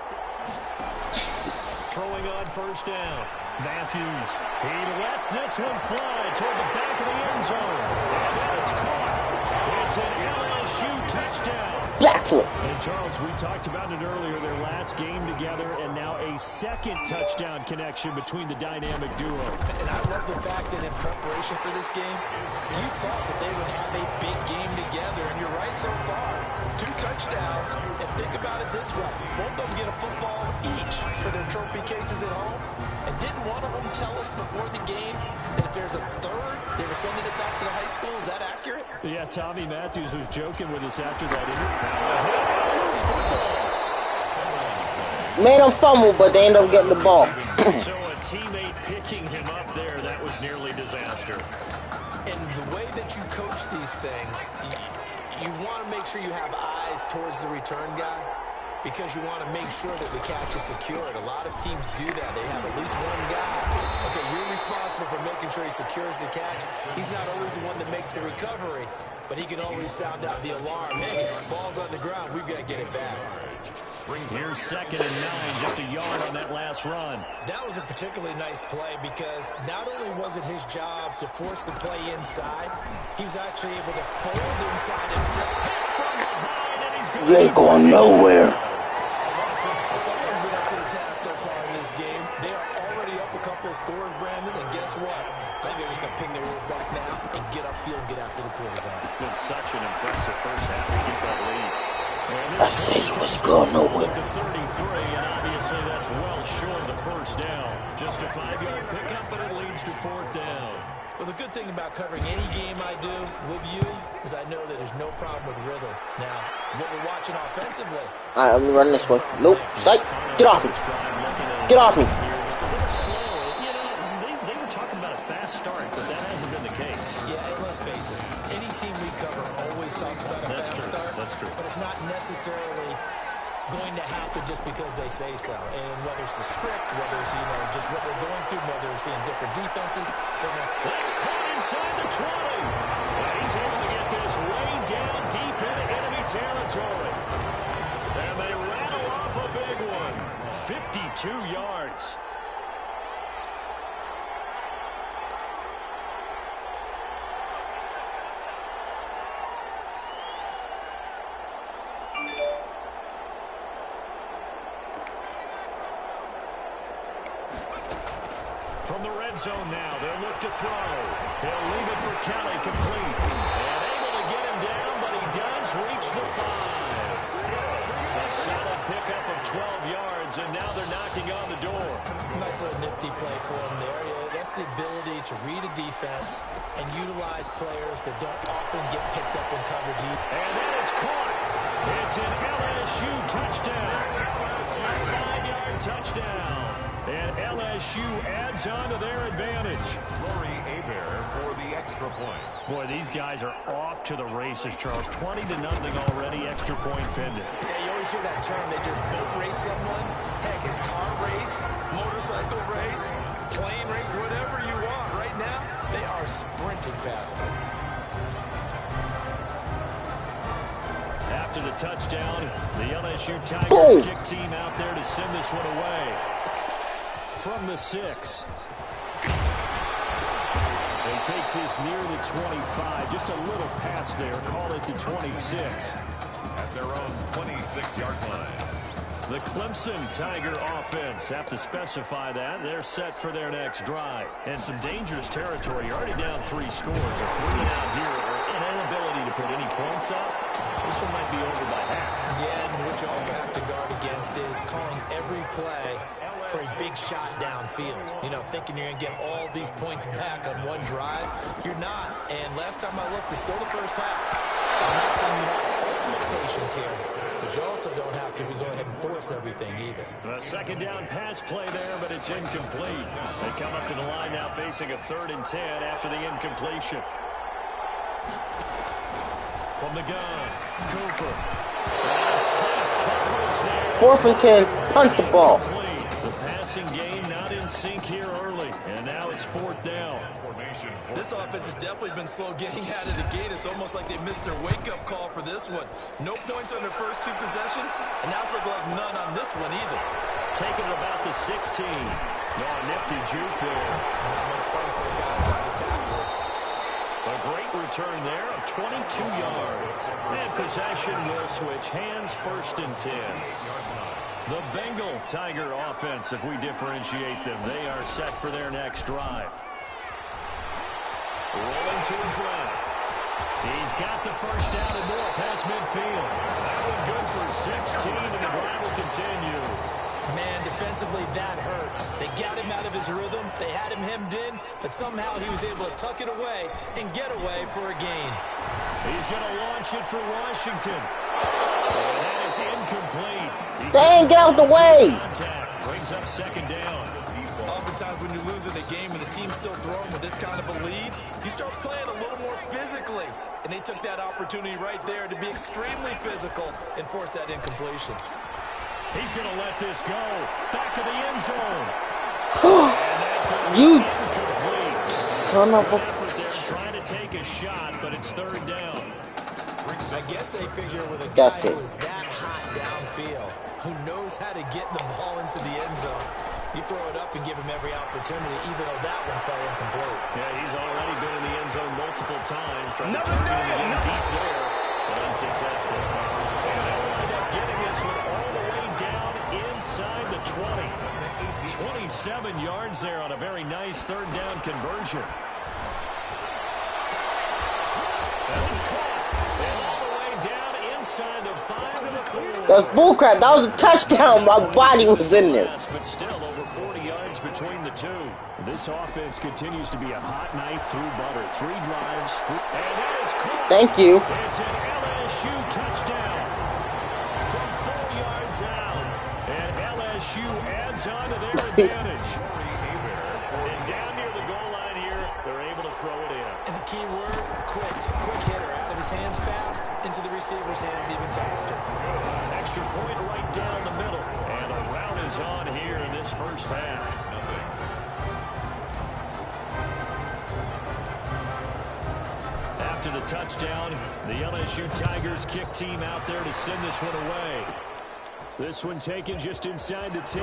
Throwing on 1st down. Matthews, he lets this one fly toward the back of the end zone. And then it's caught. It's an LSU touchdown. Backflip. And Charles, we talked about it earlier, their last game together, and now a 2nd touchdown connection between the dynamic duo. And I love the fact that in preparation for this game, you thought that they would have a big game together, and you're right so far. 2 touchdowns, and think about it this way. Both of them get a football each for their trophy cases at home. And didn't one of them tell us before the game that if there's a 3rd, they were sending it back to the high school? Is that accurate? Yeah, Tommy Matthews was joking with us after that interview. Made them fumble, but they end up getting the ball. So a teammate picking him up there, that was nearly disaster. And the way that you coach these things, you want to make sure you have eyes towards the return guy, because you want to make sure that the catch is secured. A lot of teams do that. They have at least one guy. Okay, you're responsible for making sure he secures the catch. He's not always the one that makes the recovery, but he can always sound out the alarm. Hey, ball's on the ground. We've got to get it back. Here's 2nd and 9, just a yard on that last run. That was a particularly nice play because not only was it his job to force the play inside, he was actually able to fold inside himself. From behind, and he's going You ain't going nowhere. Someone's been up to the task so far in this game. They are already up a couple of scores, Brandon, and guess what? I think they're just going to ping their ears back now and get upfield and get after the quarterback. Been such an impressive first half to keep that lead. I said you wasn't going nowhere. To 33, and obviously that's well short of the first down. Just a 5-yard pickup, but it leads to 4th down. Well, the good thing about covering any game I do with you is I know that there's no problem with rhythm. Now, what we're watching offensively. Alright, I'm running this way. Nope. Psych. Get off me. Get off me. Just a little slow. You know, they were talking about a fast start, but that hasn't been the case. Yeah, and let's face it, any team we cover always talks about a fast start. That's true. But it's not necessarily going to happen just because they say so. And whether it's the script, whether it's, just what they're going through, whether it's seeing different defenses, they're going to... That's caught inside the 20. And he's able to get this way down deep into enemy territory. And they rattle off a big one. 52 yards. From the red zone now, they'll look to throw. They'll leave it for Kelly, complete. And able to get him down, but he does reach the 5. A solid pickup of 12 yards, and now they're knocking on the door. Nice little nifty play for him there. Yeah, that's the ability to read a defense and utilize players that don't often get picked up in coverage. And that is caught. It's an LSU touchdown. A 5-yard touchdown. And LSU adds on to their advantage. Rory Hebert for the extra point. Boy, these guys are off to the races, Charles. 20-0 already, extra point pending. Yeah, you always hear that term. They just boat race someone. Heck, it's car race, motorcycle race, plane race, whatever you want. Right now, they are sprinting past them. After the touchdown, the LSU Tigers kick team out there to send this one away. From the 6. And takes this near the 25. Just a little pass there. Call it the 26. At their own 26-yard line. The Clemson Tiger offense have to specify that. They're set for their next drive. And some dangerous territory. You're already down 3 scores. A 3-and-out here. An inability to put any points up. This one might be over by half. Yeah, and what you also have to guard against is calling every play for a big shot downfield. Thinking you're going to get all these points back on one drive. You're not. And last time I looked, it's still the first half. I'm not saying you have ultimate patience here, but you also don't have to go ahead and force everything either. A 2nd down pass play there, but it's incomplete. They come up to the line now facing a 3rd and 10 after the incompletion. From the gun, Cooper. 4th and 10, punt the ball. The passing game not in sync here early, and now it's 4th down. This offense has definitely been slow getting out of the gate. It's almost like they missed their wake-up call for this one. No points on their first 2 possessions, and now it's looking like none on this one either. Taking it about the 16. Oh, nifty juke there. Not much fun for the guy trying to tackle it. A great return there of 22 yards. And possession will switch hands, 1st and 10. The Bengal Tiger offense, if we differentiate them, they are set for their next drive. Rolling to his left. He's got the first down and more past midfield. That one good for 16, and the drive will continue. Man, defensively, that hurts. They got him out of his rhythm. They had him hemmed in, but somehow he was able to tuck it away and get away for a gain. He's going to launch it for Washington. And that is incomplete. Dang, get out the way! Contact brings up 2nd down. Oftentimes when you're losing a game and the team's still throwing with this kind of a lead, you start playing a little more physically. And they took that opportunity right there to be extremely physical and force that incompletion. He's going to let this go. Back of the end zone. You incomplete. son of a... They're trying to take a shot, but it's 3rd down. I guess they figure with a guy That's it. who is that hot downfield, who knows how to get the ball into the end zone. You throw it up and give him every opportunity, even though that one fell incomplete. Yeah, he's already been in the end zone multiple times, trying to target him again deep there, but unsuccessful. And they'll wind up getting this one all the way down inside the 20. 27 yards there on a very nice third down conversion. That was caught. And all the way down inside the 5 to the 4. That's bullcrap. That was a touchdown. My body was in there. But still over 40 yards between the two. This offense continues to be a hot knife through butter. 3 drives. And that is caught. Thank you. It's an LSU touchdown from 4 yards out. And LSU adds on to their advantage. And down near the goal line here, they're able to throw it in. And the key word, quick. Quick hitter. Out of his hands fast, into the receiver's hands even faster. Extra point right down the middle. And a rout is on here in this first half. After the touchdown, the LSU Tigers kick team out there to send this one away. This one taken just inside the 10.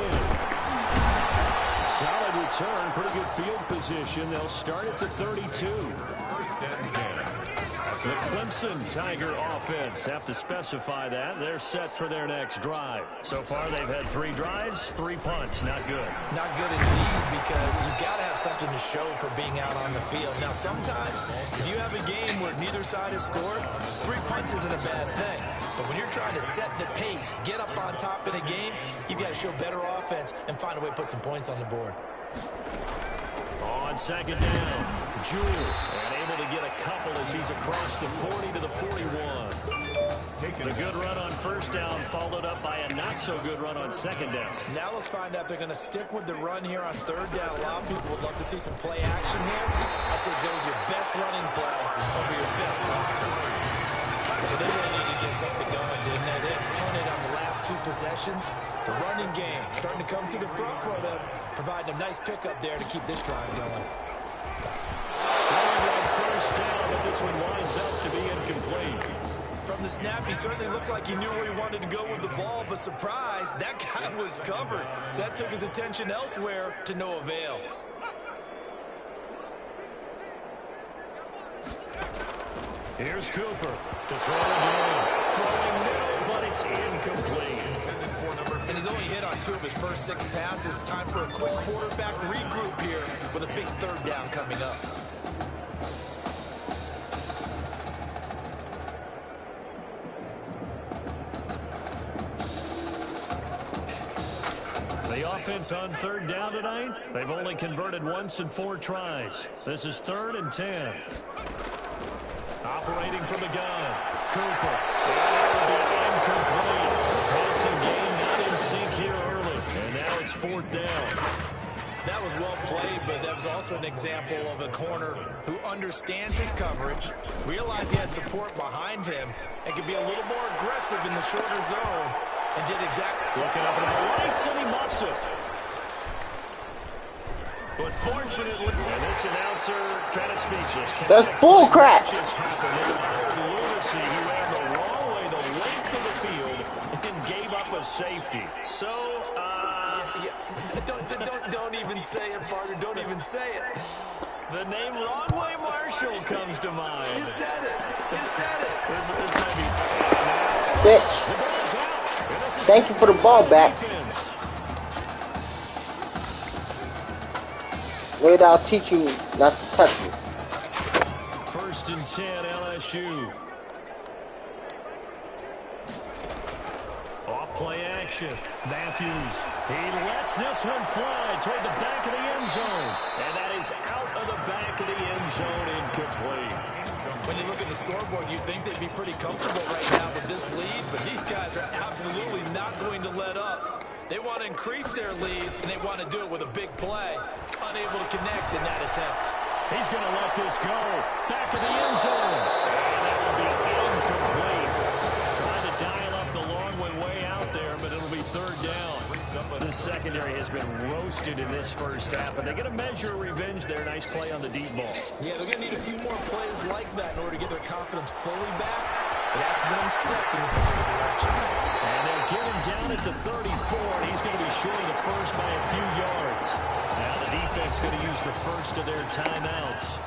Solid return, pretty good field position. They'll start at the 32. First and 10. The Clemson Tiger offense have to specify that. They're set for their next drive. So far, they've had 3 drives, 3 punts. Not good. Not good indeed, because you've got to have something to show for being out on the field. Now, sometimes, if you have a game where neither side has scored, 3 punts isn't a bad thing. But when you're trying to set the pace, get up on top in a game, you've got to show better offense and find a way to put some points on the board. On second down, Jewell, and able to get a couple as he's across the 40 to the 41. The good run on first down followed up by a not-so-good run on second down. Now let's find out if they're going to stick with the run here on third down. A lot of people would love to see some play action here. I say go with your best running play over your best blocker. But they really needed to get something going, didn't they? They punted on the last 2 possessions. The running game starting to come to the front for them, providing a nice pickup there to keep this drive going. First down, but this one winds up to be incomplete. From the snap, he certainly looked like he knew where he wanted to go with the ball, but surprise, that guy was covered. So that took his attention elsewhere to no avail. Here's Cooper to throw again. Throwing middle, but it's incomplete. And he's only hit on 2 of his first 6 passes. Time for a quick quarterback regroup here with a big third down coming up. The offense on third down tonight, they've only converted once in 4 tries. This is 3rd and 10. Operating from the gun, Cooper. Incomplete. Passing game not in sync here early. And now it's 4th down. That was well played, but that was also an example of a corner who understands his coverage, realized he had support behind him, and could be a little more aggressive in the shorter zone, and did exactly. Looking up at the lights, and he muffs it. But fortunately, and this announcer kind of speechless. That's bullcrap. Lunacy, he ran the wrong way, the length of the field, and gave up a safety. So, Don't even say it, partner. Don't even say it. The name Wrong Way Marshall comes to mind. You said it. You said it. This might be. Bitch. Thank you for the ball back. Wait, I'll teach you not to touch me. 1st and 10, LSU. Off play action. Matthews. He lets this one fly toward the back of the end zone. And that is out of the back of the end zone, incomplete. When you look at the scoreboard, you'd think they'd be pretty comfortable right now with this lead, but these guys are absolutely not going to let up. They want to increase their lead, and they want to do it with a big play. Unable to connect in that attempt. He's going to let this go. Back of the end zone. And that will be incomplete. Trying to dial up the long way out there, but it'll be 3rd down. The secondary has been roasted in this first half, but they're going to measure revenge there. Nice play on the deep ball. Yeah, they're going to need a few more plays like that in order to get their confidence fully back. but that's one step in the proper direction. And they'll get him down at the 34, and he's going to be short of the first by a few yards. Now the defense going to use the first of their timeouts.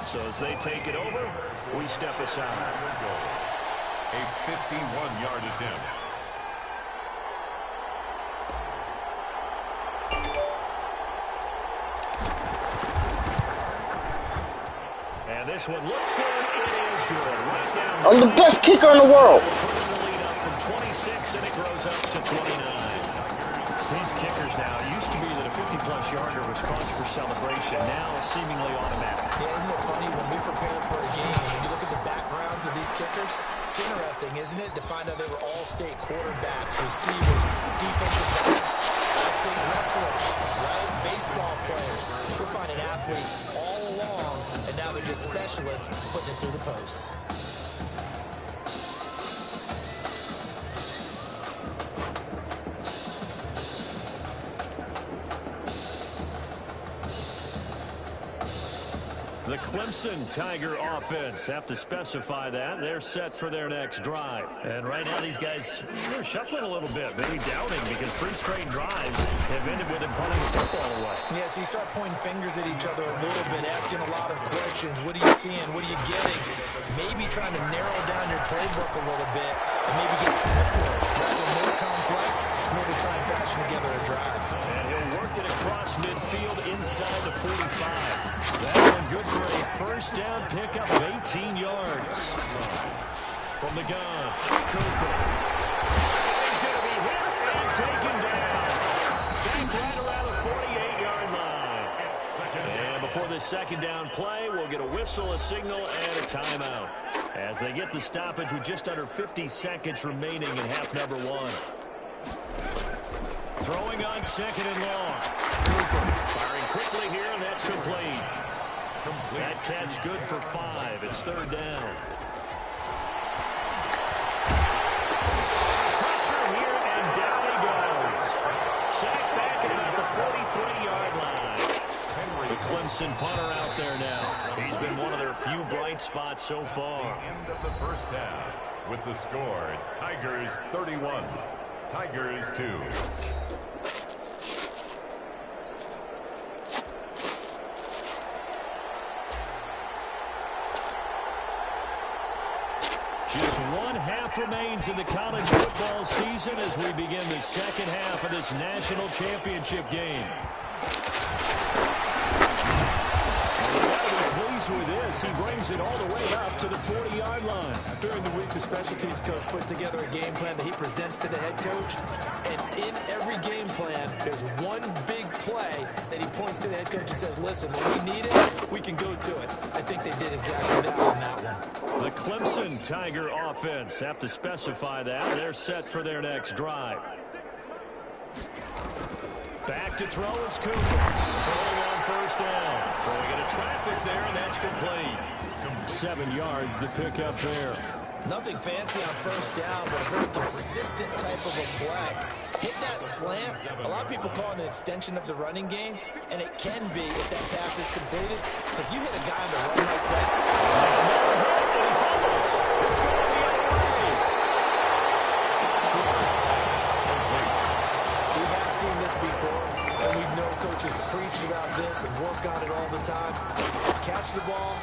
So as they take it over, we step aside. A 51-yard attempt. And this one looks good. It is good. Right down. I'm the best kicker in the world. Push the lead up from 26, and it grows up to 29. These kickers now, it used to be that a 50-plus yarder was cause for celebration. Now seemingly automatic. Yeah, isn't it funny when we prepare for a game, when you look at the backgrounds of these kickers, it's interesting, isn't it, to find out they were all-state quarterbacks, receivers, defensive backs, all-state wrestlers, right? Baseball players. We're finding athletes all along, and now they're just specialists putting it through the posts. The Clemson Tiger offense have to specify that. They're set for their next drive. And right now these guys, they're shuffling a little bit, maybe doubting, because 3 straight drives have ended with them punting the football away. Yeah, so you start pointing fingers at each other a little bit, asking a lot of questions. What are you seeing? What are you getting? Maybe trying to narrow down your playbook a little bit and maybe get simpler rather than more complex in order to try and fashion together a drive. And he'll work it across midfield inside the 45. That one good for a first down pickup of 18 yards. From the gun, Cooper. He's going to be hit and taken down. Back right around the 48-yard line. And before this second down play, we'll get a whistle, a signal, and a timeout. As they get the stoppage with just under 50 seconds remaining in half number 1. Throwing on second and long. Cooper firing quickly here, and that's complete. That catch good for 5. It's third down. Pressure here, and down he goes. Sacked back at about the 43-yard line. The Clemson punter out there now. He's been one of their few bright spots so far. End of the first half with the score, Tigers 31, Tigers 2. Just one half remains in the college football season as we begin the second half of this national championship game. With this, he brings it all the way up to the 40-yard line. During the week, the special teams coach puts together a game plan that he presents to the head coach. And in every game plan, there's one big play that he points to the head coach and says, listen, when we need it, we can go to it. I think they did exactly that on that one. The Clemson Tiger offense have to specify that. They're set for their next drive. Back to throw is Cooper. Throwing on first down. Throwing into traffic there, and that's complete. 7 yards, the pickup there. Nothing fancy on first down, but a very consistent type of a play. Hit that slant. A lot of people call it an extension of the running game, and it can be if that pass is completed, because you hit a guy on the run like that. And he fumbles. It's going the other way. We have seen this before, and we know coaches preach about this and work on it all the time. Catch the ball.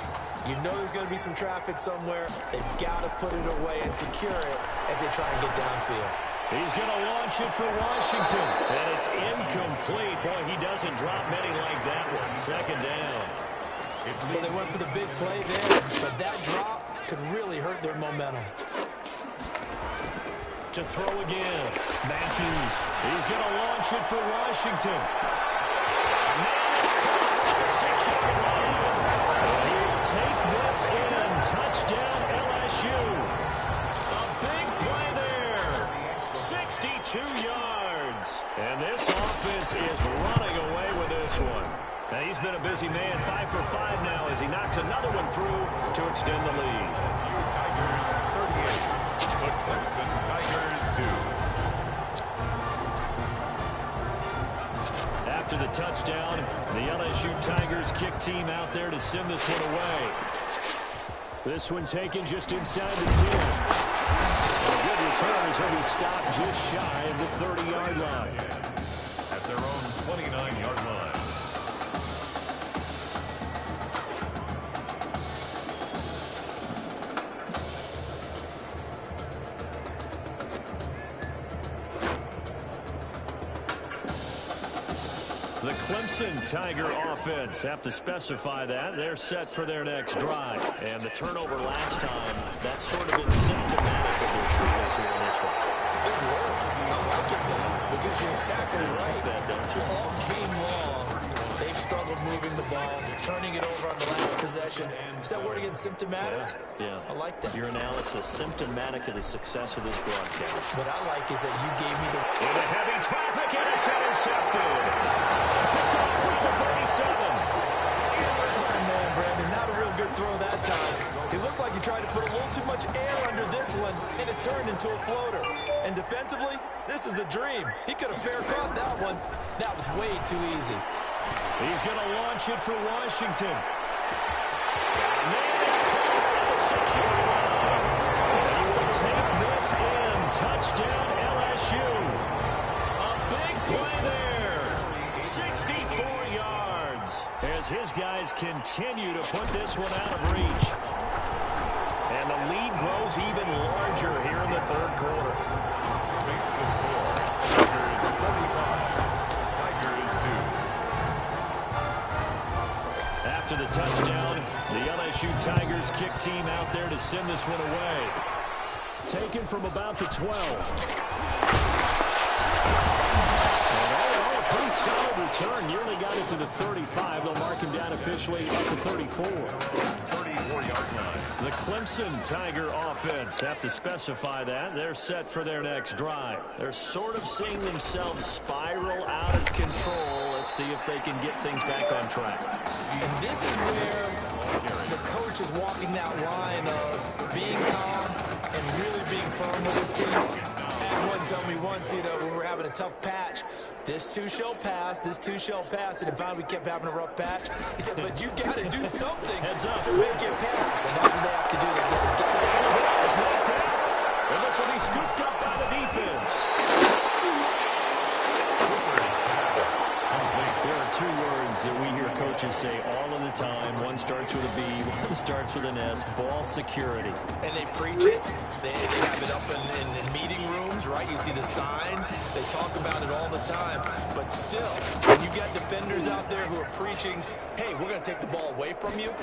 You know there's going to be some traffic somewhere. They've got to put it away and secure it as they try and get downfield. He's going to launch it for Washington, and it's incomplete. Boy, he doesn't drop many like that one. Second down. Well, they went for the big play there, but that drop could really hurt their momentum. To throw again, Matthews. He's going to launch it for Washington. Now it's caught at the 6-yard line. He'll take this in. Touchdown, LSU. A big play there. 62 yards. And this offense is running away with this one. Now, he's been a busy man, 5 for 5 now as he knocks another one through to extend the lead. LSU Tigers 38. The Clemson Tigers 2. After the touchdown, the LSU Tigers kick team out there to send this one away. This one taken just inside the 10. A good return as he'll be stopped just shy of the 30-yard line. At their own 29-yard line. The Clemson Tiger offense have to specify that. They're set for their next drive. And the turnover last time, that's sort of been symptomatic of their struggles here in this one. Good work. I like it, though, because you're exactly right. That, don't you? All game long, they've struggled moving the ball, turning it over on the last possession. Is that word again, symptomatic? Yeah. I like that. Your analysis, symptomatic of the success of this broadcast. What I like is that you gave me the... Into heavy traffic, and it's intercepted. Picked off number 37. Oh, man, Brandon, not a real good throw that time. He looked like he tried to put a little too much air under this one, and it turned into a floater. And defensively, this is a dream. He could have fair caught that one. That was way too easy. He's going to launch it for Washington. Man, it's caught at the 6-yard line. He will take this in. Touchdown, LSU. A big play there. 64 yards as his guys continue to put this one out of reach. And the lead grows even larger here in the third quarter. Makes the score. Tigers 35. Tigers 2. After the touchdown, the LSU Tigers kick team out there to send this one away. Taken from about the 12. And pretty solid return. Nearly got it to the 35. They'll mark him down officially at the 34. 34-yard line. The Clemson Tiger offense have to specify that. They're set for their next drive. They're sort of seeing themselves spiral out of control. Let's see if they can get things back on track. And this is where the coach is walking that line of being calm and really being firm with his team. And one told me once, when we were having a tough patch, this too shall pass, this too shall pass. And finally we kept having a rough patch. He said, but you got to do something to make it pass. And that's what they have to do. They got to get the ball. It's knocked out. And this will be scooped up by the defense. There are two words that we hear coaches say all of the time. One starts with a B, one starts with an S. Ball security. And they preach it. They have it up in meeting rooms, right? You see the signs. They talk about it all the time. But still, when you got defenders out there who are preaching, hey, we're going to take the ball away from you,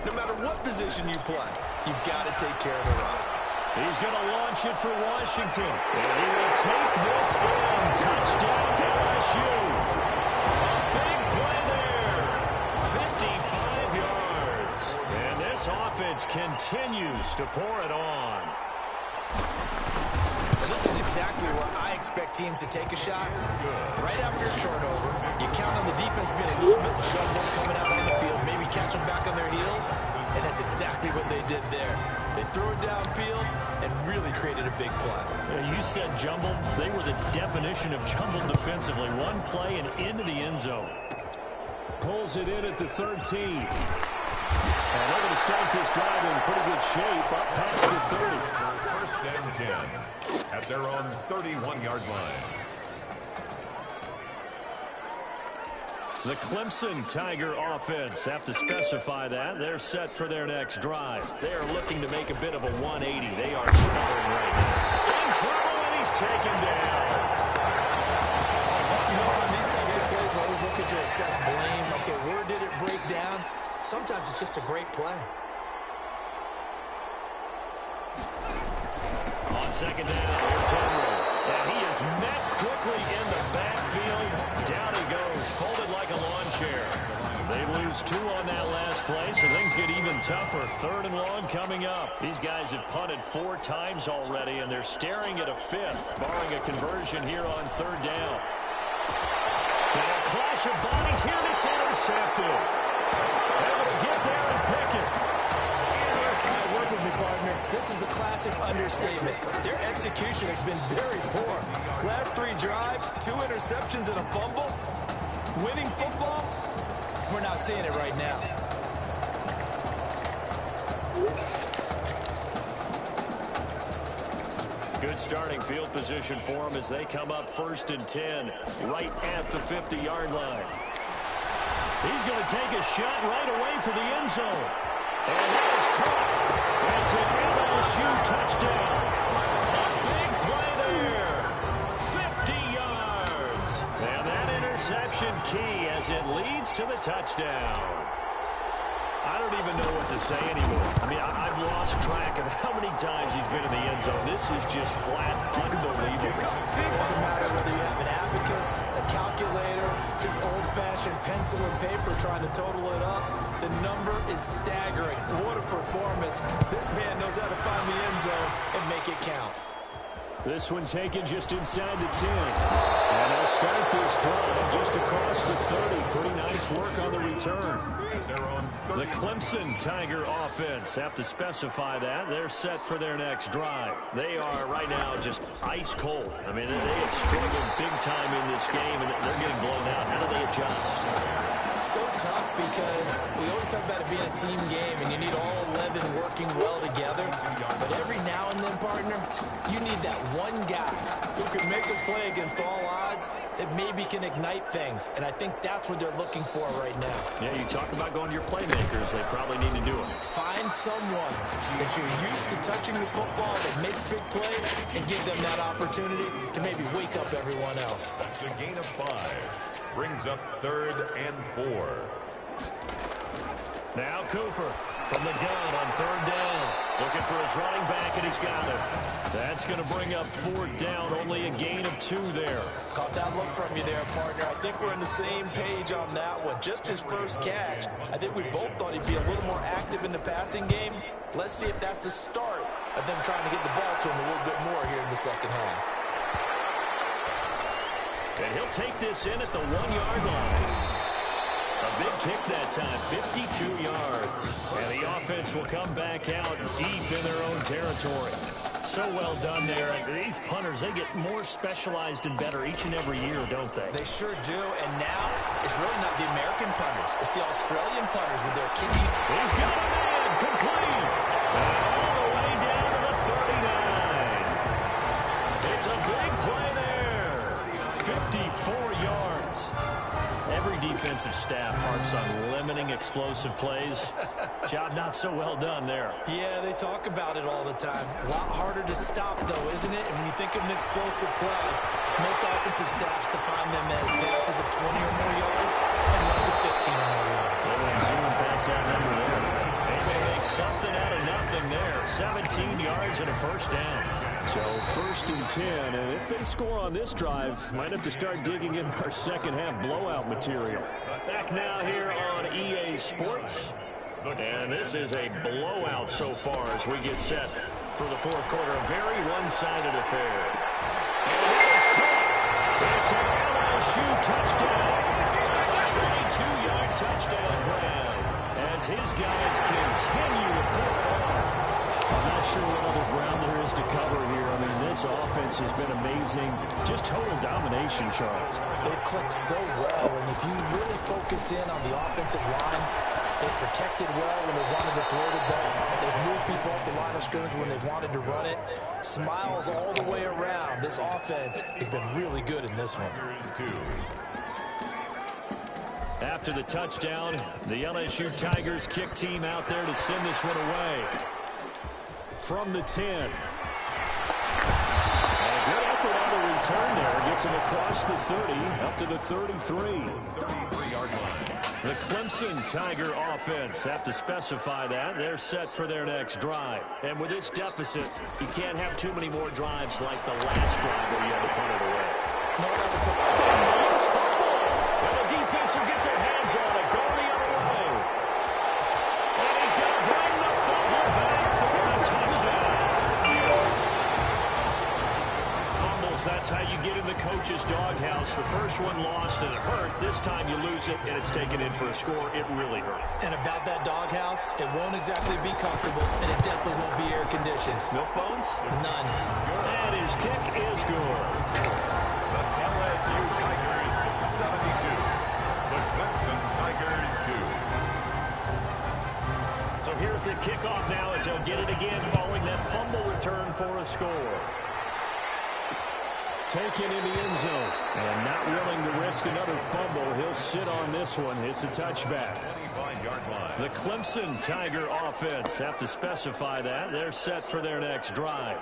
no matter what position you play, you've got to take care of the rock. He's going to launch it for Washington. And he will take this in. Touchdown, LSU. Big play there. 55 yards. And this offense continues to pour it on. And this is exactly where I expect teams to take a shot. Right after a turnover, you count on the defense being a little bit jumbled coming out on the field, maybe catch them back on their heels, and that's exactly what they did there. They threw it downfield and really created a big play. You said jumbled. They were the definition of jumbled defensively. One play and into the end zone. Pulls it in at the 13. And they're going to start this drive in pretty good shape up past the 30. First and 10 at their own 31-yard line. The Clemson Tiger offense have to specify that. They're set for their next drive. They are looking to make a bit of a 180. They are sputtering right now. In trouble, and he's taken down. On these types of plays, we're always looking to assess blame. Okay, where did it break down? Sometimes it's just a great play. On second down, here's Henry. And he is met quickly in the backfield. Down he goes, folded like a lawn chair. They lose 2 on that last play, so things get even tougher. Third and long coming up. These guys have punted 4 times already, and they're staring at a 5th, barring a conversion here on third down. And a clash of bodies here, and it's intercepted. Able to get there and pick it. Work with me, partner. This is a classic understatement. Their execution has been very poor. Last 3 drives, 2 interceptions and a fumble. Winning football, we're not seeing it right now. Good starting field position for them as they come up 1st and 10, right at the 50-yard line. He's going to take a shot right away for the end zone. And that is caught. That's an LSU touchdown. A big play there. 50 yards. And that interception key as it leads to the touchdown. I don't even know what to say anymore. I mean, I've lost track of how many times he's been in the end zone. This is just flat unbelievable. It doesn't matter whether you have an abacus, a calculator, just old-fashioned pencil and paper trying to total it up. The number is staggering. What a performance. This man knows how to find the end zone and make it count. This one taken just inside the 10. And they'll start this drive just across the 30. Pretty nice work on the return. The Clemson Tiger offense have to specify that. They're set for their next drive. They are right now just ice cold. I mean, they have struggled big time in this game, and they're getting blown out. How do they adjust? So tough because we always talk about it being a team game and you need all 11 working well together. But every now and then, partner, you need that one guy who can make a play against all odds that maybe can ignite things. And I think that's what they're looking for right now. Yeah, you talk about going to your playmakers. They probably need to do it. Find someone that you're used to touching the football that makes big plays and give them that opportunity to maybe wake up everyone else. That's a gain of 5. Brings up 3rd and 4. Now Cooper from the gun on 3rd down. Looking for his running back, and he's got it. That's going to bring up 4th down. Only a gain of 2 there. Caught that look from you there, partner. I think we're on the same page on that one. Just his first catch. I think we both thought he'd be a little more active in the passing game. Let's see if that's the start of them trying to get the ball to him a little bit more here in the second half. And he'll take this in at the 1-yard line. A big kick that time, 52 yards. And the offense will come back out deep in their own territory. So well done there. And these punters, they get more specialized and better each and every year, don't they? They sure do. And now it's really not the American punters. It's the Australian punters with their kicking. He's got it in. Complete. All the way down to the 39. It's a big play there. 54 yards. Every defensive staff harps on limiting explosive plays. Job not so well done there. Yeah, they talk about it all the time. A lot harder to stop, though, isn't it? And when you think of an explosive play, most offensive staffs define them as passes of 20 or more yards and runs of 15 or more yards. They're zooming past that number there. They may make something out of nothing there. 17 yards and a 1st down. So 1st and 10, and if they score on this drive, might have to start digging in our second half blowout material. Back now here on EA Sports, and this is a blowout so far as we get set for the 4th quarter. A very one-sided affair. And it is caught. It's an LSU touchdown. A 22-yard touchdown grab as his guys continue to pull it on. I'm not sure what other ground there is to cover here. I mean, this offense has been amazing. Just total domination, Charles. They've clicked so well, and if you really focus in on the offensive line, they've protected well when they wanted to throw the ball. They've moved people off the line of scrimmage when they wanted to run it. Smiles all the way around. This offense has been really good in this one. After the touchdown, the LSU Tigers kick team out there to send this one away. From the 10. And a good effort on the return there. Gets him across the 30, up to the 33. 33-yard line. The Clemson Tiger offense have to specify that. They're set for their next drive. And with this deficit, you can't have too many more drives like the last drive where you had to punt it away. No, that's a and the defense will get their hands on it. Go the other way. And he's going to bring the fumble back for a touchdown. Fumbles, that's how you get in the coach's doghouse. The first one lost and it hurt. This time you lose it and it's taken in for a score. It really hurt. And about that doghouse, it won't exactly be comfortable, and it definitely won't be air-conditioned. Milk bones? None. And his kick is good. The LSU Tigers 72. The Clemson Tigers 2. So here's the kickoff now as they'll get it again following that fumble return for a score. taken in the end zone. And not willing to risk another fumble. He'll sit on this one. It's a touchback. The Clemson Tiger offense have to specify that. They're set for their next drive.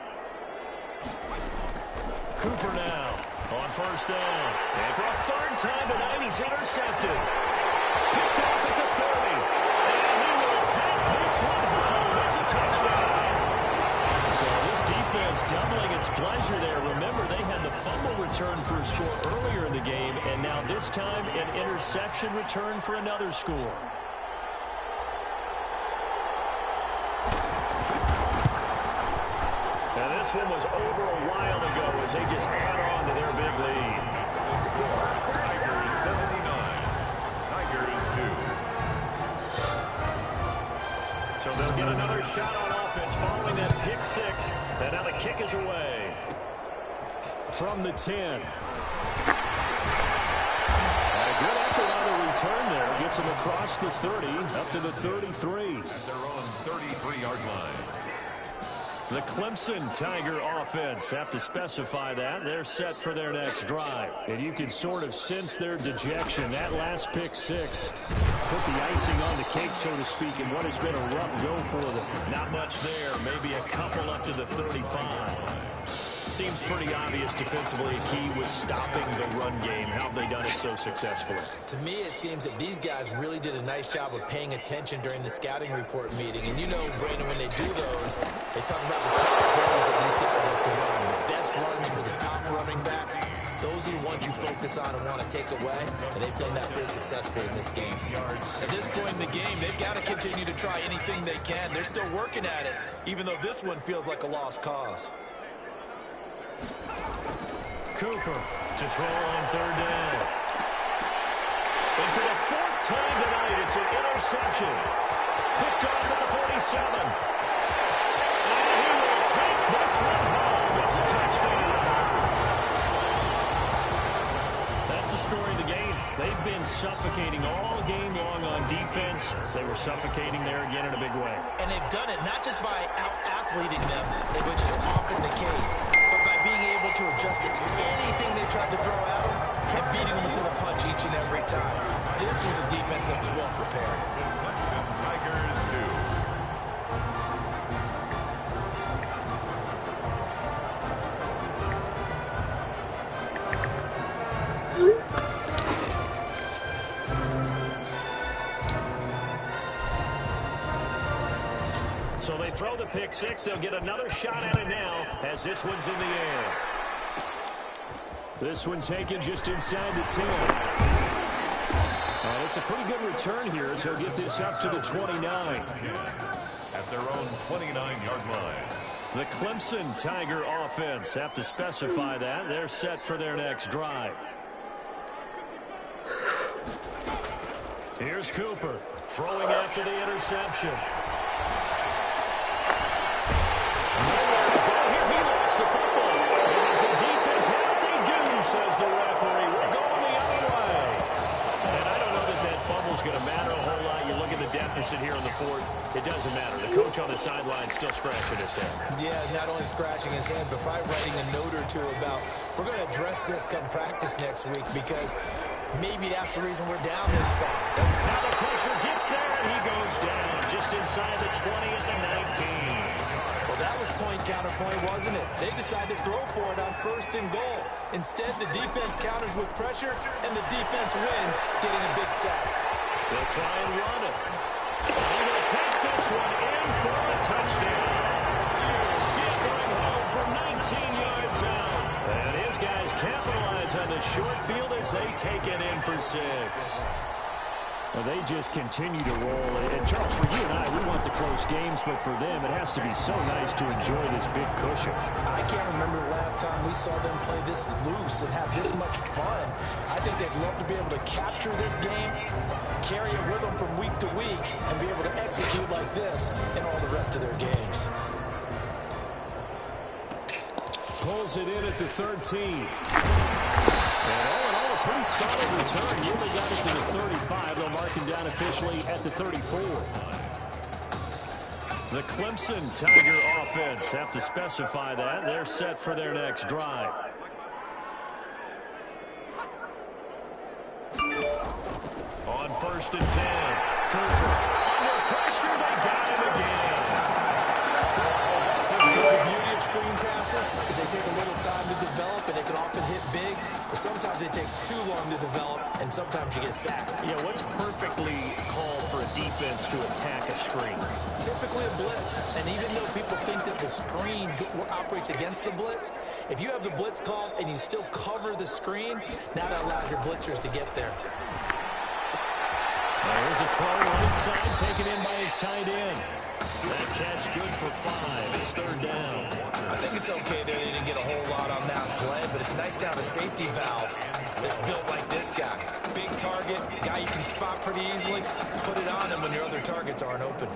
Cooper now on first down. And for a third time tonight, he's intercepted. Picked off at the 30. And he will attack this one home. It's a touchdown. So this defense doubling its pleasure there. Remember, they had the fumble return for a score earlier in the game, and now this time an interception return for another score. And this one was over a while ago as they just add on to their big lead. Tigers 79. Tigers 2. So they'll get another shot on offense following that pick six. And now the kick is away from the 10. A good effort on the return there. Gets him across the 30 up to the 33. At their own 33-yard line. The Clemson Tiger offense have to specify that. They're set for their next drive. And you can sort of sense their dejection. That last pick six put the icing on the cake, so to speak, in what has been a rough go for them. Not much there. Maybe a couple up to the 35. Seems pretty obvious defensively. A key was stopping the run game. How have they done it so successfully? To me, it seems that these guys really did a nice job of paying attention during the scouting report meeting. And you know, Brandon, when they do those, they talk about the top plays that these guys like to run. The best runs for the top running back. Those are the ones you focus on and want to take away. And they've done that pretty successfully in this game. At this point in the game, they've got to continue to try anything they can. They're still working at it, even though this one feels like a lost cause. Cooper to throw on third down. And for the fourth time tonight, it's an interception. Picked off at the 47. And he will take this one home. It's a touchdown. That's the story of the game. They've been suffocating all game long on defense. They were suffocating there again in a big way. And they've done it not just by out-athleting them, which is often the case, but by being able to adjust to anything they tried to throw at them and beating them into the punch each and every time. This was a defense that was well prepared. Clemson Tigers 2. So they throw the pick six. They'll get another shot at it now as this one's in the air. This one taken just inside the 10. And it's a pretty good return here as he'll get this up to the 29. At their own 29-yard line. The Clemson Tiger offense have to specify that. They're set for their next drive. Here's Cooper throwing after the interception. Nowhere to go here. He lost the football. It is a defense. How'd they do, says the referee. We're going the other way. And I don't know that that fumble's going to matter a whole lot. You look at the deficit here on the fourth. It doesn't matter. The coach on the sideline still scratching his head. Yeah, not only scratching his head, but probably writing a note or two about, we're going to address this come practice next week because maybe that's the reason we're down this far. Now the pressure gets there, and he goes down just inside the 20 at the 19. Well, that was point counterpoint, wasn't it? They decided to throw for it on first and goal. Instead, the defense counters with pressure, and the defense wins, getting a big sack. They'll try and run it. He will take this one in for a touchdown. Scampering home from 19 yards out. And his guys capitalize on the short field as they take it in for 6. Well, they just continue to roll. And, Charles, for you and I, we want the close games, but for them, it has to be so nice to enjoy this big cushion. I can't remember the last time we saw them play this loose and have this much fun. I think they'd love to be able to capture this game, carry it with them from week to week, and be able to execute like this in all the rest of their games. Pulls it in at the 13. And all in all, a pretty solid return. Nearly got it to the 35. They'll mark him down officially at the 34. The Clemson Tiger offense have to specify that. They're set for their next drive. first and 10. Cooper under pressure. They got him again. The beauty of screen passes is they take a little time to develop, and they can often hit big, but sometimes they take too long to develop, and sometimes you get sacked. Yeah, what's perfectly called for a defense to attack a screen? Typically a blitz, and even though people think that the screen operates against the blitz, if you have the blitz called and you still cover the screen, now that allows your blitzers to get there. There's a throw right side taken in by his tight end. That catch good for 5. It's third down. I think it's okay there. They didn't get a whole lot on that play, but it's nice to have a safety valve that's built like this guy. Big target, guy you can spot pretty easily. Put it on him when your other targets aren't open.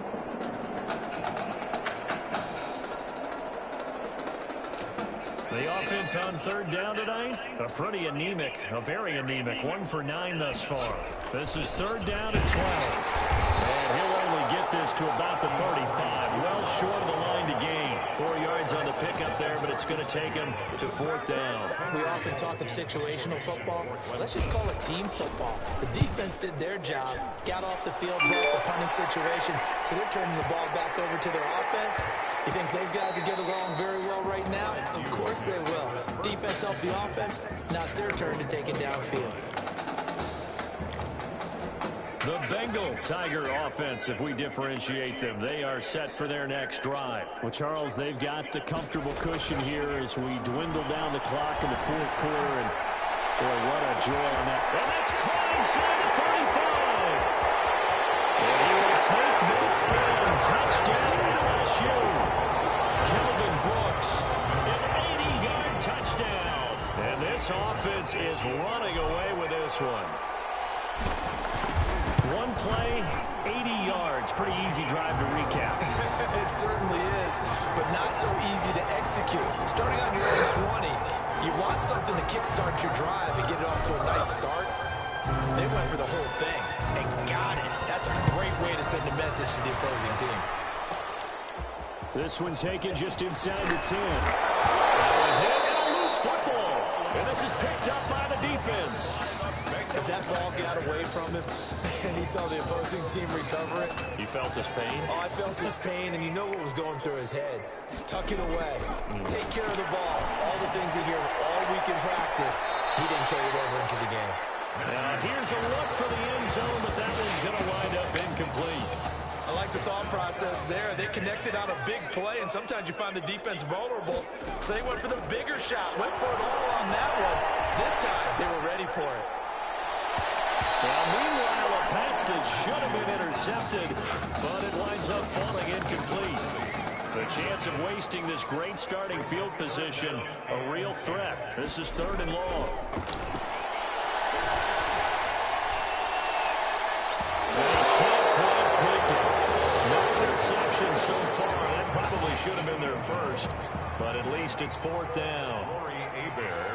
The offense on third down tonight, a very anemic. 1 for 9 thus far. This is third down and 12. And he'll only get this to about the 35. Well short of the line to gain. 4 yards on the pickup there, but it's going to take him to fourth down. We often talk of situational football. Let's just call it team football. The defense did their job, got off the field, broke the punting situation, so they're turning the ball back over to their offense. You think those guys will get along very well right now? Of course they will. Defense helped the offense. Now it's their turn to take it downfield. The Bengal Tiger offense, if we differentiate them, they are set for their next drive. Well, Charles, they've got the comfortable cushion here as we dwindle down the clock in the fourth quarter. And, boy, what a joy on that. And that's caught inside the 35. And he will take this in. Touchdown, LSU. Kelvin Brooks, an 80-yard touchdown. And this offense is running away with this one. One play, 80 yards. Pretty easy drive to recap. It certainly is, but not so easy to execute. Starting on your own 20, you want something to kickstart your drive and get it off to a nice start. They went for the whole thing and got it. That's a great way to send a message to the opposing team. This one taken just inside the 10. And a loose football. And this is picked up by the defense. As that ball got away from him and he saw the opposing team recover it. You felt his pain? Oh, I felt his pain, and you know what was going through his head. Tuck it away. Take care of the ball. All the things he hears all week in practice, he didn't carry it over into the game. Here's a look for the end zone, but that one's going to wind up incomplete. I like the thought process there. They connected on a big play, and sometimes you find the defense vulnerable. So they went for the bigger shot, went for it all on that one. This time, they were ready for it. Well, meanwhile, a pass that should have been intercepted, but it winds up falling incomplete. The chance of wasting this great starting field position, a real threat. This is third and long. They can't quite pick it. No interception so far. That probably should have been their first, but at least it's fourth down.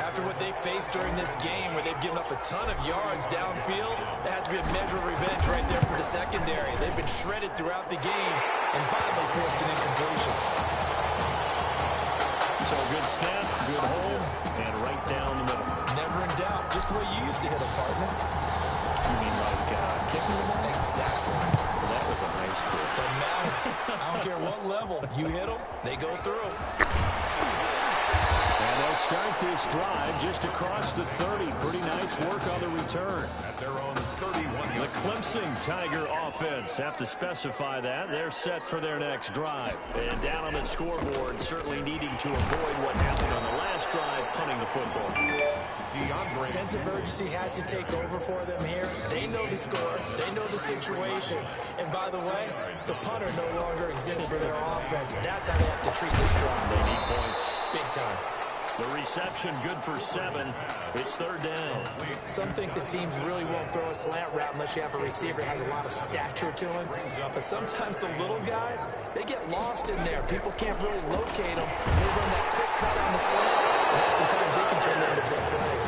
After what they faced during this game where they've given up a ton of yards downfield, there has to be a measure of revenge right there for the secondary. They've been shredded throughout the game and finally forced an incompletion. So good snap, good hold, and right down the middle. Never in doubt. Just the way you used to hit a partner. You mean like kicking the ball? Exactly. Well, that was a nice fit. Doesn't matter. I don't care what level. You hit them, they go through. And they'll start this drive just across the 30. Pretty nice work on the return. At their own 31. The Clemson Tiger offense, have to specify that. They're set for their next drive. And down on the scoreboard, certainly needing to avoid what happened on the last drive, punting the football. Sense of urgency has to take over for them here. They know the score. They know the situation. And by the way, the punter no longer exists for their offense. That's how they have to treat this drive. They need points. Big time. The reception good for 7. It's third down. Some think the teams really won't throw a slant route unless you have a receiver that has a lot of stature to him. But sometimes the little guys, they get lost in there. People can't really locate them. They run that quick cut on the slant, and oftentimes they can turn it into big plays.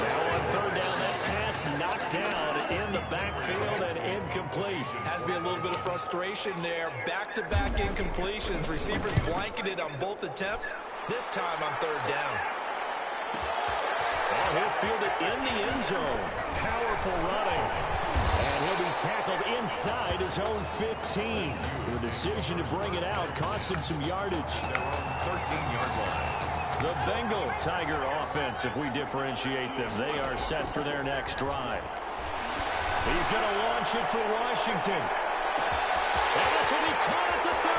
Now on third down, that pass knocked down in the backfield and incomplete. Has to be a little bit of frustration there. Back-to-back incompletions. Receivers blanketed on both attempts. This time on third down. Well, he'll field it in the end zone. Powerful running. And he'll be tackled inside his own 15. The decision to bring it out cost him some yardage. 13-yard line. The Bengal Tiger offense, if we differentiate them, they are set for their next drive. He's going to launch it for Washington. And this will be caught at the 30.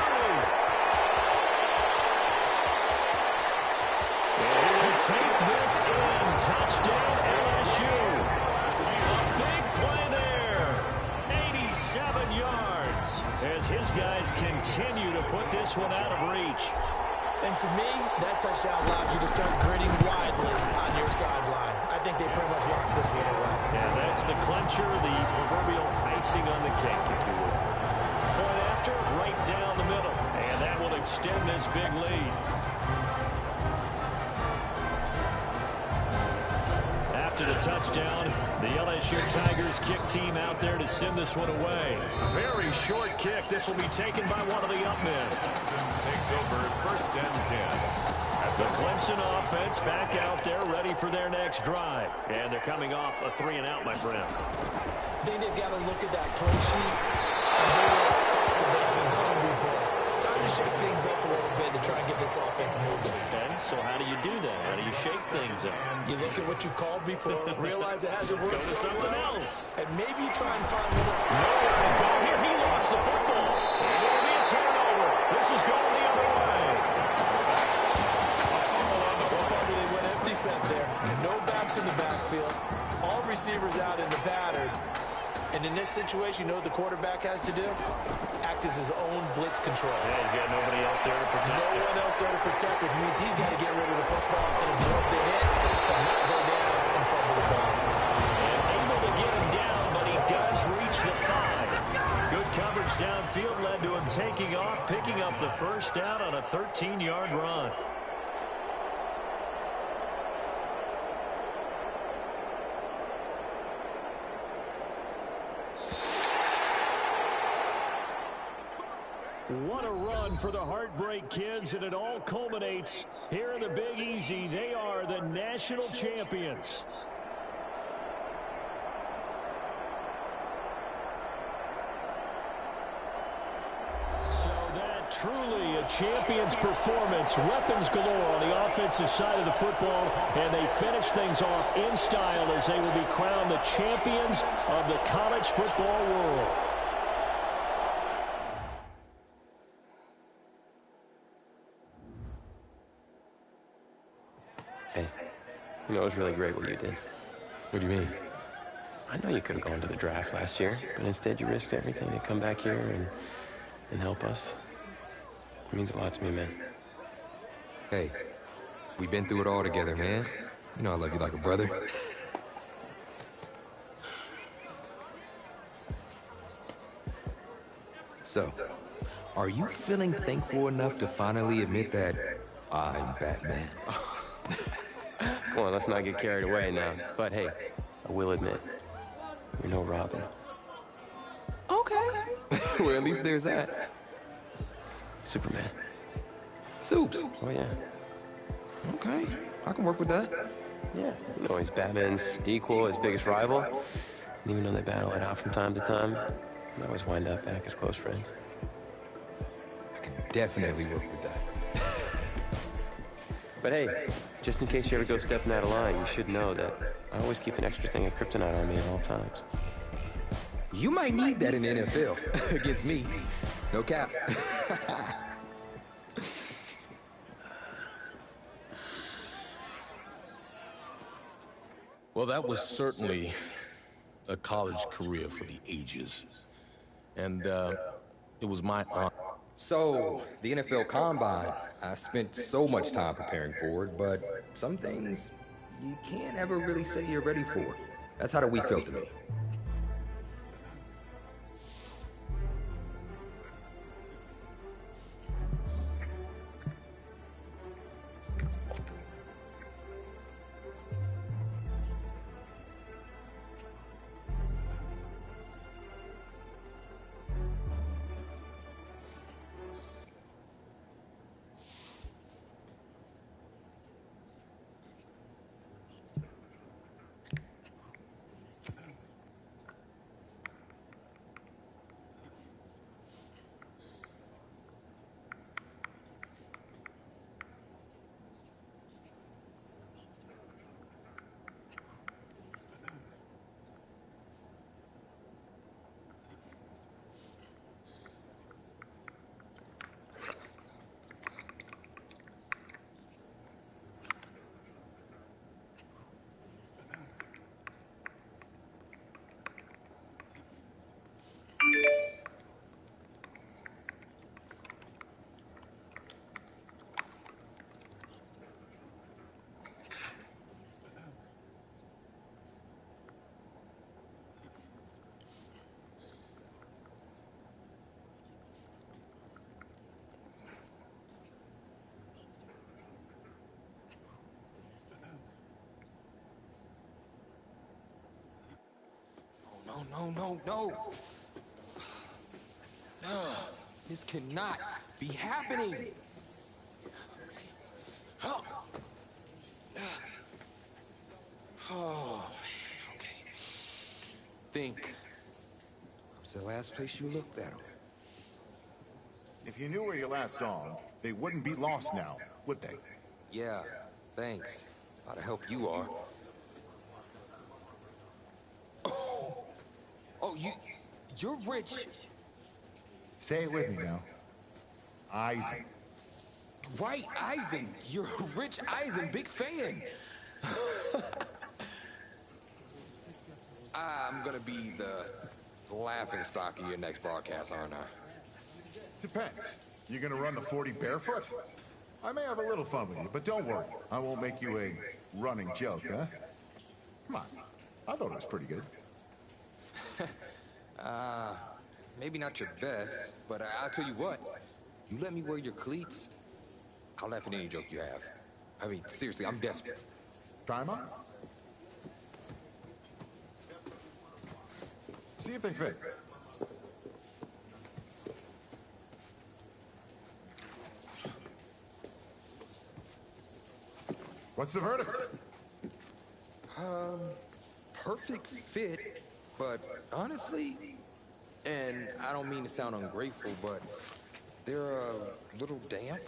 And he will take this in. Touchdown LSU. A big play there. 87 yards as his guys continue to put this one out of reach. And to me, that touchdown allows you to start grinning widely on your sideline. I think they pretty much locked this one away. And that's the clincher, the proverbial icing on the cake, if you will. Point after, right down the middle. And that will extend this big lead. After the touchdown, the LSU Tigers kick team out there to send this one away. Very short kick. This will be taken by one of the up men. Clemson takes over 1st and 10. The Clemson offense back out there ready for their next drive. And they're coming off a 3-and-out, my friend. I think they've got to look at that play sheet and go to a spot that they haven't hungry for. Time to shake things up a little bit to try and get this offense moving. Okay, so how do you do that? How do you shake things up? You look at what you've called before, realize it hasn't worked Go to so something well, else. and maybe you try and find a little... Nowhere to go here. He lost the football. And it'll be a turnover. This is going the other way. They went empty set there. No backs in the backfield. All receivers out in the pattern. And in this situation, you know what the quarterback has to do? Act as his own blitz control. Yeah, he's got nobody else there to protect him. No one else there to protect, which means he's got to get rid of the football and absorb the hit and not go down and fumble the ball. And able to get him down, but he does reach the 5. Good coverage downfield led to him taking off, picking up the first down on a 13-yard run. What a run for the Heartbreak Kids, and it all culminates here in the Big Easy. They are the national champions. So that truly a champion's performance. Weapons galore on the offensive side of the football, and they finish things off in style as they will be crowned the champions of the college football world. Hey, you know, it was really great what you did. What do you mean? I know you could have gone to the draft last year, but instead you risked everything to come back here and help us. It means a lot to me, man. Hey, we've been through it all together, man. You know I love you like a brother. So, are you feeling thankful enough to finally admit that I'm Batman? Come on, let's not get carried away now. But hey, I will admit, you're no Robin. Okay. Well, at least there's that. Superman. Soups. Oh, yeah. Okay, I can work with that. Yeah, you know, he's Batman's equal, his biggest rival. And even though they battle it out from time to time, they always wind up back as close friends. I can definitely work with that. But hey, just in case you ever go stepping out of line, you should know that I always keep an extra thing of kryptonite on me at all times. You might need that in the NFL. Against me. No cap. Well, that was certainly a college career for the ages. And it was my honor. So, the NFL Combine, I spent so much time preparing for it, but some things you can't ever really say you're ready for. That's how the week felt to me. No. No. This cannot be happening. Oh, okay. Think. What's the last place you looked at him? If you knew where you last saw them, they wouldn't be lost now, would they? Yeah, thanks. A lot of help you are. Oh, you're rich. Say it with me now. Eisen. Right, Eisen. You're rich Eisen, big fan. I'm gonna be the laughing stock of your next broadcast, aren't I? Depends. You gonna run the 40 barefoot? I may have a little fun with you, but don't worry. I won't make you a running joke, huh? Come on. I thought it was pretty good. Maybe not your best, but I'll tell you what. You let me wear your cleats, I'll laugh at any joke you have. I mean, seriously, I'm desperate. Time out. See if they fit. What's the verdict? Perfect fit, but honestly, and I don't mean to sound ungrateful, but they're a little damp.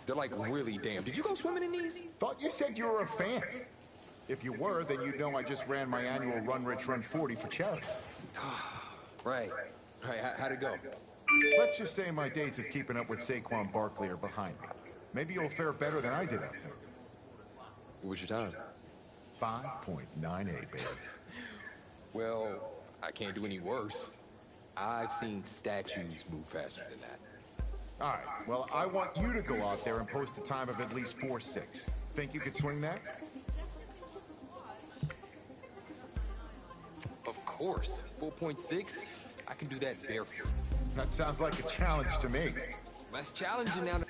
They're like really damp. Did you go swimming in these? Thought you said you were a fan. If you were, then you'd know I just ran my annual Run Rich Run 40 for charity. Right. How'd it go? Let's just say my days of keeping up with Saquon Barkley are behind me. Maybe you'll fare better than I did out there. What was your time? 5.98, baby. Well, I can't do any worse. I've seen statues move faster than that. All right, well, I want you to go out there and post a time of at least 4.6. Think you could swing that? Of course. 4.6? I can do that barefoot. That sounds like a challenge to me. Let's challenge you now.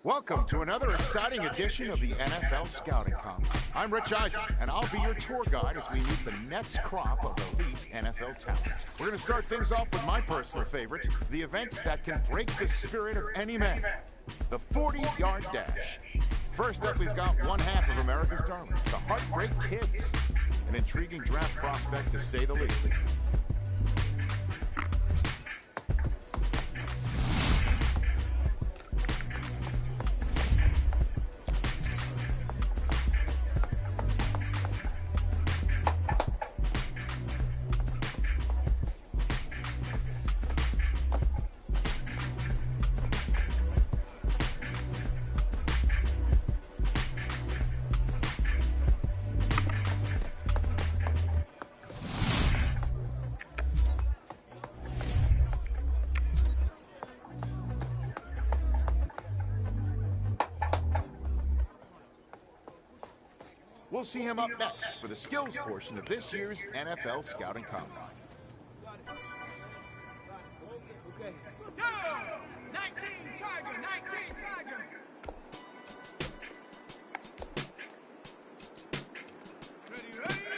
Welcome to another exciting edition of the NFL Scouting Combine. I'm Rich Eisen, and I'll be your tour guide as we meet the next crop of elite NFL talent. We're going to start things off with my personal favorite, the event that can break the spirit of any man, the 40-yard dash. First up, we've got one half of America's darlings, the Heartbreak Kids, an intriguing draft prospect to say the least. We'll see him up next for the skills portion of this year's NFL Scouting Combine. Okay. 19 Tiger, 19 Tiger. Ready.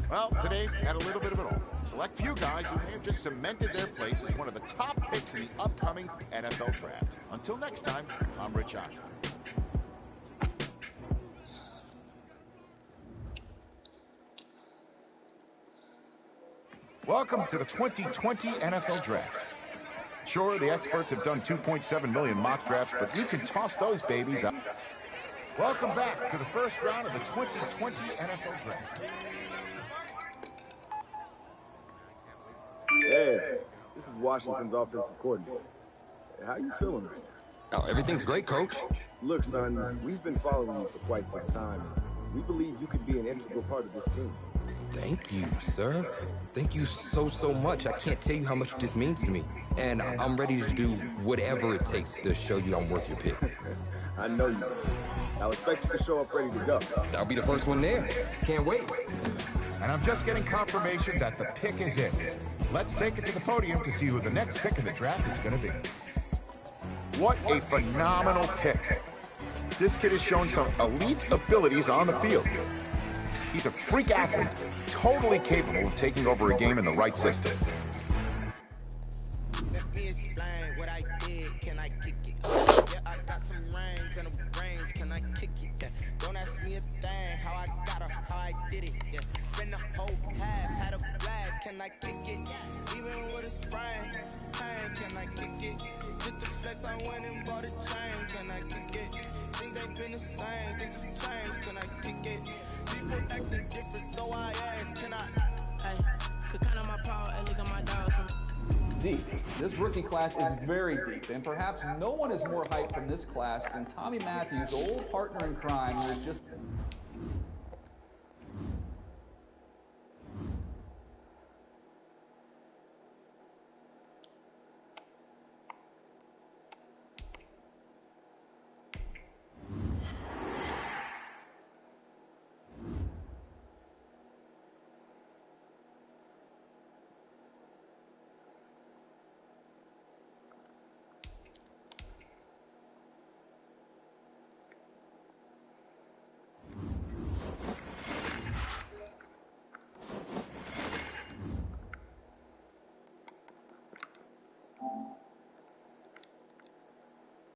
Well, today had a little bit of it all. Select few guys who may have just cemented their place as one of the top picks in the upcoming NFL draft. Until next time, I'm Rich Oxley. Welcome to the 2020 NFL Draft. Sure, the experts have done 2.7 million mock drafts, but you can toss those babies out. Welcome back to the first round of the 2020 NFL Draft. Hey, this is Washington's offensive coordinator. How you feeling right now? Oh, everything's great, Coach. Look, son, we've been following you for quite some time. We believe you could be an integral part of this team. Thank you, sir. Thank you so much. I can't tell you how much this means to me. And I'm ready to do whatever it takes to show you I'm worth your pick. I know you. I'll expect you to show up ready to go. I'll be the first one there. Can't wait. And I'm just getting confirmation that the pick is in. Let's take it to the podium to see who the next pick in the draft is going to be. What a phenomenal pick. This kid has shown some elite abilities on the field. He's a freak athlete, totally capable of taking over a game in the right system. Let me explain what I did. Can I kick it? Yeah, I got some rings and a range. Can I kick it? Yeah. Don't ask me a thing. How I got her, how I did it. Yeah. Spend the whole half, had a blast. Can I kick it? Even with a sprain. Hey, can I kick it? Just the flex, I went and bought a chain. Can I kick it? Things ain't been the same. Things have changed. Can I kick it? People acting different, so I ask, can I? Hey, could count on my power and look at my dogs. Deep. This rookie class is very deep, and perhaps no one is more hyped from this class than Tommy Matthews, old partner in crime, who is just